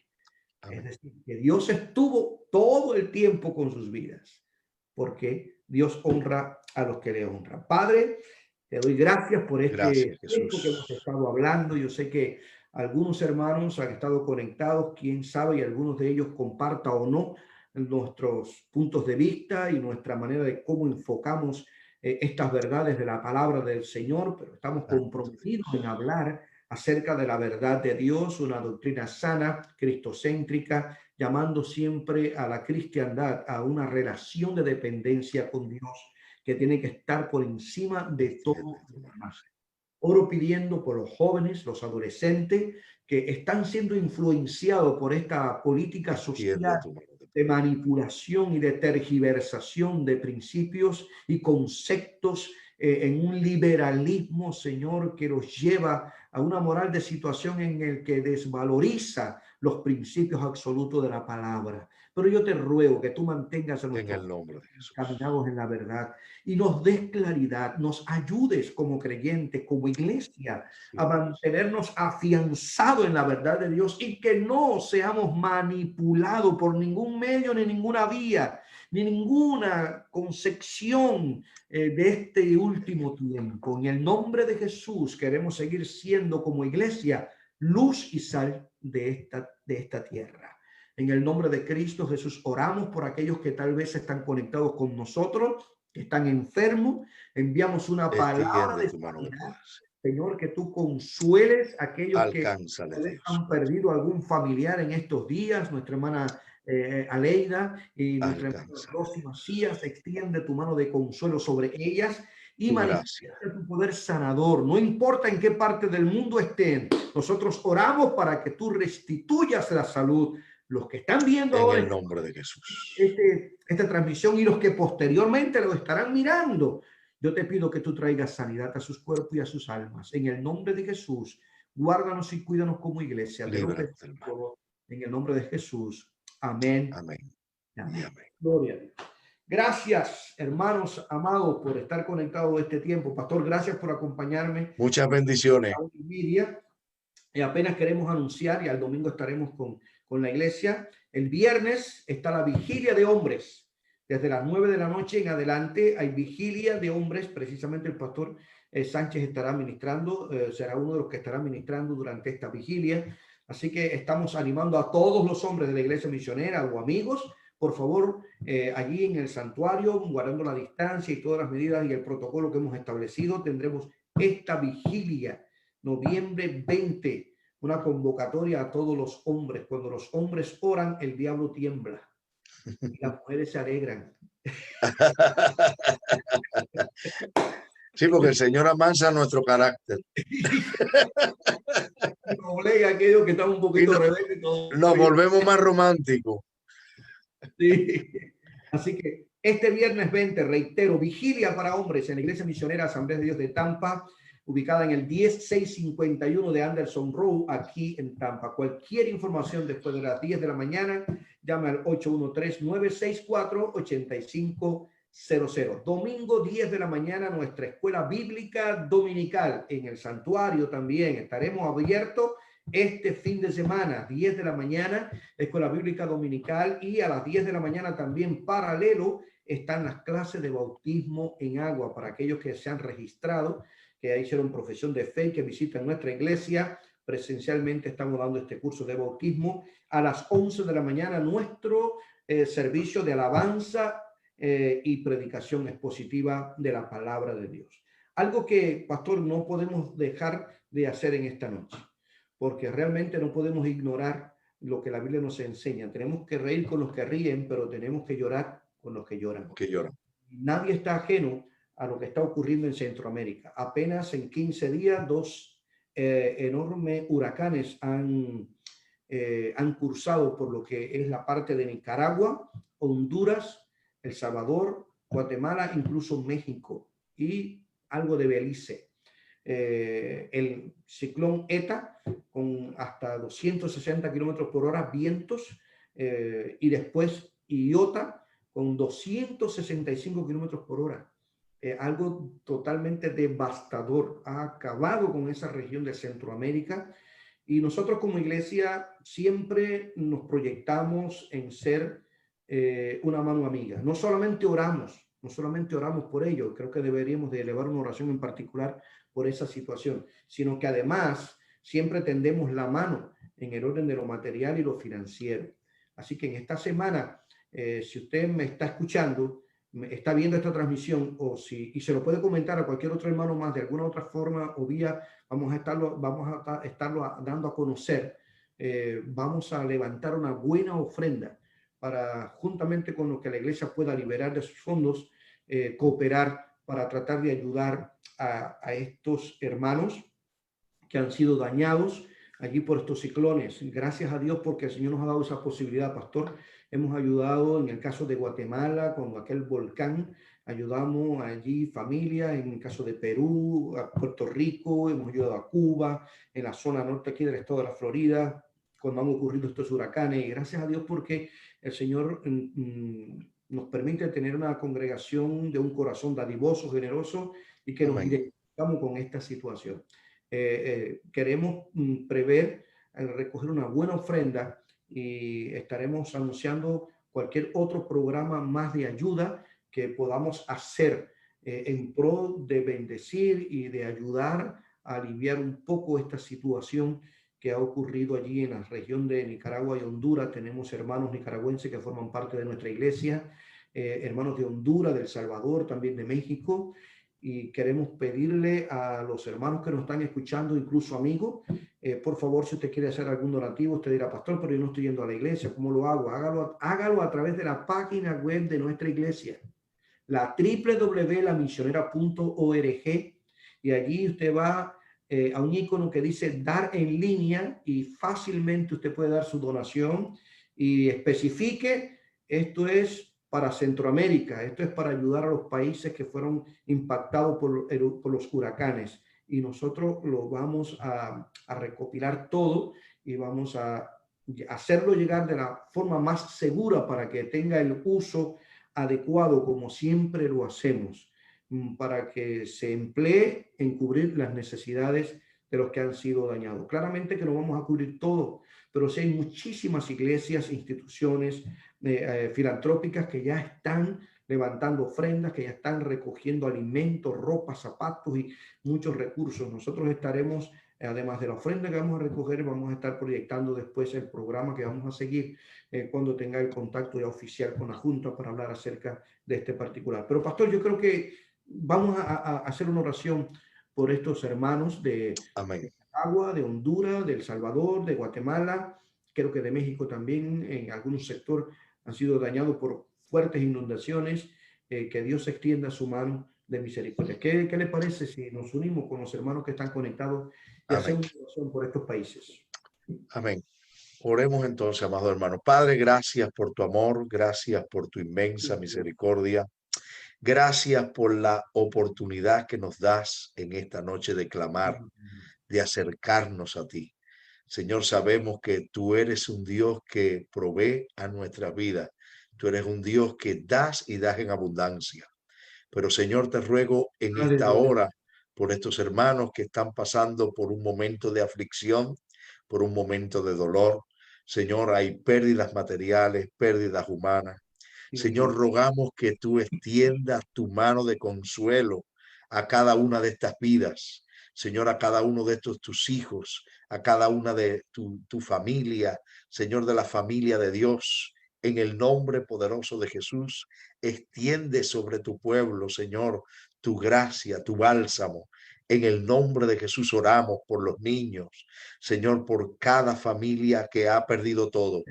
Es Amén. decir, que Dios estuvo todo el tiempo con sus vidas, porque Dios honra a los que le honran. Padre, te doy gracias por este Gracias, tiempo que hemos Jesús. estado hablando. Yo sé que algunos hermanos han estado conectados, quién sabe, y algunos de ellos comparta o no nuestros puntos de vista y nuestra manera de cómo enfocamos estas verdades de la palabra del Señor, pero estamos Santo comprometidos en Dios. hablar acerca de la verdad de Dios, una doctrina sana, cristocéntrica, llamando siempre a la cristiandad a una relación de dependencia con Dios que tiene que estar por encima de todo Extiende tu lo mano. demás. Oro pidiendo por los jóvenes, los adolescentes que están siendo influenciados por esta política social Extiende tu mano de de poder. manipulación y de tergiversación de principios y conceptos, en un liberalismo, Señor, que los lleva a una moral de situación en el que desvaloriza los principios absolutos de la palabra. Pero yo te ruego que tú mantengas a En nuestros el nombre de Jesús. caminados en la verdad y nos des claridad, nos ayudes como creyentes, como iglesia, Sí, a Dios. mantenernos afianzados en la verdad de Dios y que no seamos manipulados por ningún medio ni ninguna vía, ni ninguna concepción de este último tiempo. En el nombre de Jesús queremos seguir siendo como iglesia luz y sal de esta tierra. En el nombre de Cristo Jesús oramos por aquellos que tal vez están conectados con nosotros, que están enfermos. Enviamos una palabra Extiende de tu mano de sanidad, poder. Señor, que tú consueles a aquellos que Alcánzale, tal vez Dios. han perdido algún familiar en estos días. Nuestra hermana Aleida y nuestra hermana Alcánzale, Rosy Dios. Macías, extiende tu mano de consuelo sobre ellas y Tu gracia. manifiesta tu poder sanador. No importa en qué parte del mundo estén, nosotros oramos para que tú restituyas la salud. Los que están viendo En ahora el nombre de Jesús. esta transmisión y los que posteriormente lo estarán mirando, yo te pido que tú traigas sanidad a sus cuerpos y a sus almas. En el nombre de Jesús, guárdanos y cuídanos como iglesia. Te lo Líbranos del mal. pedimos en el nombre de Jesús. Amén. Amén y Amén. amén. Gloria a Dios. Gracias, hermanos amados, por estar conectados este tiempo. Pastor, gracias por acompañarme. Muchas bendiciones. Y apenas queremos anunciar, y al domingo estaremos con la iglesia. El viernes está la vigilia de hombres. Desde las 9 de la noche en adelante hay vigilia de hombres. Precisamente el pastor Sánchez estará ministrando, será uno de los que estará ministrando durante esta vigilia. Así que estamos animando a todos los hombres de la iglesia misionera o amigos, por favor, allí en el santuario, guardando la distancia y todas las medidas y el protocolo que hemos establecido, tendremos esta vigilia, noviembre 20, una convocatoria a todos los hombres. Cuando los hombres oran, el diablo tiembla y las mujeres se alegran. Sí, porque el Señor amansa nuestro carácter. Obliga a aquellos que están un poquito rebeldes. Nos volvemos más románticos. Sí. Así que este viernes 20, reitero, vigilia para hombres en la Iglesia Misionera Asamblea de Dios de Tampa, ubicada en el 10651 de Anderson Road, aquí en Tampa. Cualquier información después de las 10 de la mañana, llame al 813-964-8500. Domingo 10 de la mañana, nuestra escuela bíblica dominical en el santuario también. Estaremos abiertos este fin de semana, 10 de la mañana, escuela bíblica dominical, y a las 10 de la mañana también paralelo están las clases de bautismo en agua para aquellos que se han registrado, que hicieron profesión de fe, que visitan nuestra iglesia. Presencialmente estamos dando este curso de bautismo. A las 11 de la mañana nuestro servicio de alabanza y predicación expositiva de la palabra de Dios. Algo que, pastor, no podemos dejar de hacer en esta noche, porque realmente no podemos ignorar lo que la Biblia nos enseña. Tenemos que reír con los que ríen, pero tenemos que llorar con los que lloran. Nadie está ajeno a lo que está ocurriendo en Centroamérica. Apenas en 15 días, dos enormes huracanes han cursado por lo que es la parte de Nicaragua, Honduras, El Salvador, Guatemala, incluso México y algo de Belice. El ciclón ETA con hasta 260 kilómetros por hora, vientos, y después Iota con 265 kilómetros por hora. Algo totalmente devastador. Ha acabado con esa región de Centroamérica, y nosotros como iglesia siempre nos proyectamos en ser una mano amiga. No solamente oramos por ello, creo que deberíamos de elevar una oración en particular por esa situación, sino que además siempre tendemos la mano en el orden de lo material y lo financiero. Así que en esta semana, si usted me está escuchando, está viendo esta transmisión, y se lo puede comentar a cualquier otro hermano más de alguna otra forma o vía, vamos a estarlo dando a conocer. Vamos a levantar una buena ofrenda para, juntamente con lo que la iglesia pueda liberar de sus fondos, cooperar para tratar de ayudar a estos hermanos que han sido dañados allí por estos ciclones. Gracias a Dios porque el Señor nos ha dado esa posibilidad, pastor. Hemos ayudado en el caso de Guatemala con aquel volcán, ayudamos allí familias, en el caso de Perú, a Puerto Rico, hemos ayudado a Cuba, en la zona norte aquí del estado de la Florida, cuando han ocurrido estos huracanes. Y gracias a Dios porque el Señor nos permite tener una congregación de un corazón dadivoso, generoso, y que nos identificamos con esta situación. Queremos prever recoger una buena ofrenda, y estaremos anunciando cualquier otro programa más de ayuda que podamos hacer en pro de bendecir y de ayudar a aliviar un poco esta situación que ha ocurrido allí en la región de Nicaragua y Honduras. Tenemos hermanos nicaragüenses que forman parte de nuestra iglesia, hermanos de Honduras, de El Salvador, también de México. Y queremos pedirle a los hermanos que nos están escuchando, incluso amigos, por favor, si usted quiere hacer algún donativo, usted dirá, pastor, pero yo no estoy yendo a la iglesia, ¿cómo lo hago? Hágalo a través de la página web de nuestra iglesia. la www.lamisionera.org, y allí usted va a un icono que dice dar en línea y fácilmente usted puede dar su donación y especifique, esto es para Centroamérica, esto es para ayudar a los países que fueron impactados por los huracanes, y nosotros lo vamos a recopilar todo y vamos a hacerlo llegar de la forma más segura para que tenga el uso adecuado, como siempre lo hacemos, para que se emplee en cubrir las necesidades de los que han sido dañados. Claramente que no vamos a cubrir todo, pero sí hay muchísimas iglesias, instituciones filantrópicas que ya están levantando ofrendas, que ya están recogiendo alimentos, ropa, zapatos y muchos recursos. Nosotros estaremos, además de la ofrenda que vamos a recoger, vamos a estar proyectando después el programa que vamos a seguir cuando tenga el contacto ya oficial con la Junta para hablar acerca de este particular. Pero pastor, yo creo que vamos a hacer una oración por estos hermanos de Nicaragua, de Honduras, de El Salvador, de Guatemala, creo que de México también, en algún sector han sido dañados por fuertes inundaciones, que Dios extienda su mano de misericordia. ¿Qué le parece si nos unimos con los hermanos que están conectados y hacemos una oración por estos países? Amén. Oremos entonces, amado hermano. Padre, gracias por tu amor, gracias por tu inmensa misericordia. Gracias por la oportunidad que nos das en esta noche de clamar, de acercarnos a ti. Señor, sabemos que tú eres un Dios que provee a nuestra vida. Tú eres un Dios que das y das en abundancia. Pero Señor, te ruego en esta hora por estos hermanos que están pasando por un momento de aflicción, por un momento de dolor. Señor, hay pérdidas materiales, pérdidas humanas. Señor, rogamos que tú extiendas tu mano de consuelo a cada una de estas vidas. Señor, a cada uno de estos tus hijos, a cada una de tu familia, Señor, de la familia de Dios. En el nombre poderoso de Jesús, extiende sobre tu pueblo, Señor, tu gracia, tu bálsamo. En el nombre de Jesús oramos por los niños, Señor, por cada familia que ha perdido todo.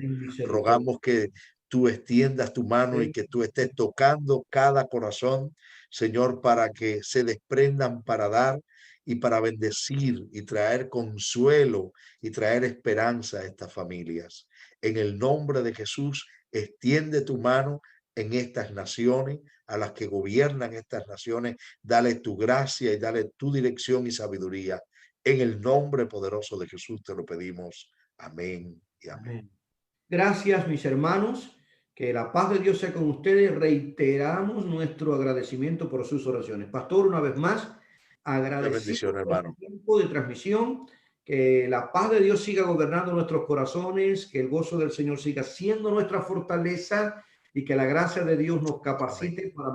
Rogamos que tú extiendas tu mano y que tú estés tocando cada corazón, Señor, para que se desprendan para dar y para bendecir y traer consuelo y traer esperanza a estas familias. En el nombre de Jesús, extiende tu mano en estas naciones, a las que gobiernan estas naciones, dale tu gracia y dale tu dirección y sabiduría. En el nombre poderoso de Jesús te lo pedimos. Amén y amén. Gracias, mis hermanos. Que la paz de Dios sea con ustedes. Reiteramos nuestro agradecimiento por sus oraciones. Pastor, una vez más, agradecido por este tiempo de transmisión. Que la paz de Dios siga gobernando nuestros corazones, que el gozo del Señor siga siendo nuestra fortaleza y que la gracia de Dios nos capacite para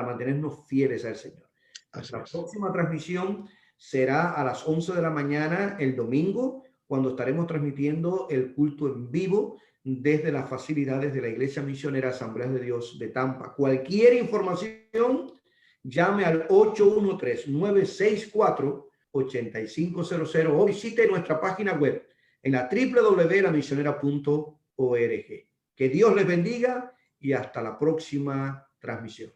mantenernos fieles al Señor. Nuestra próxima transmisión será a las 11 de la mañana el domingo, cuando estaremos transmitiendo el culto en vivo desde las facilidades de la Iglesia Misionera Asamblea de Dios de Tampa. Cualquier información, llame al 813-964-8500 o visite nuestra página web en la www.lamisionera.org. Que Dios les bendiga y hasta la próxima transmisión.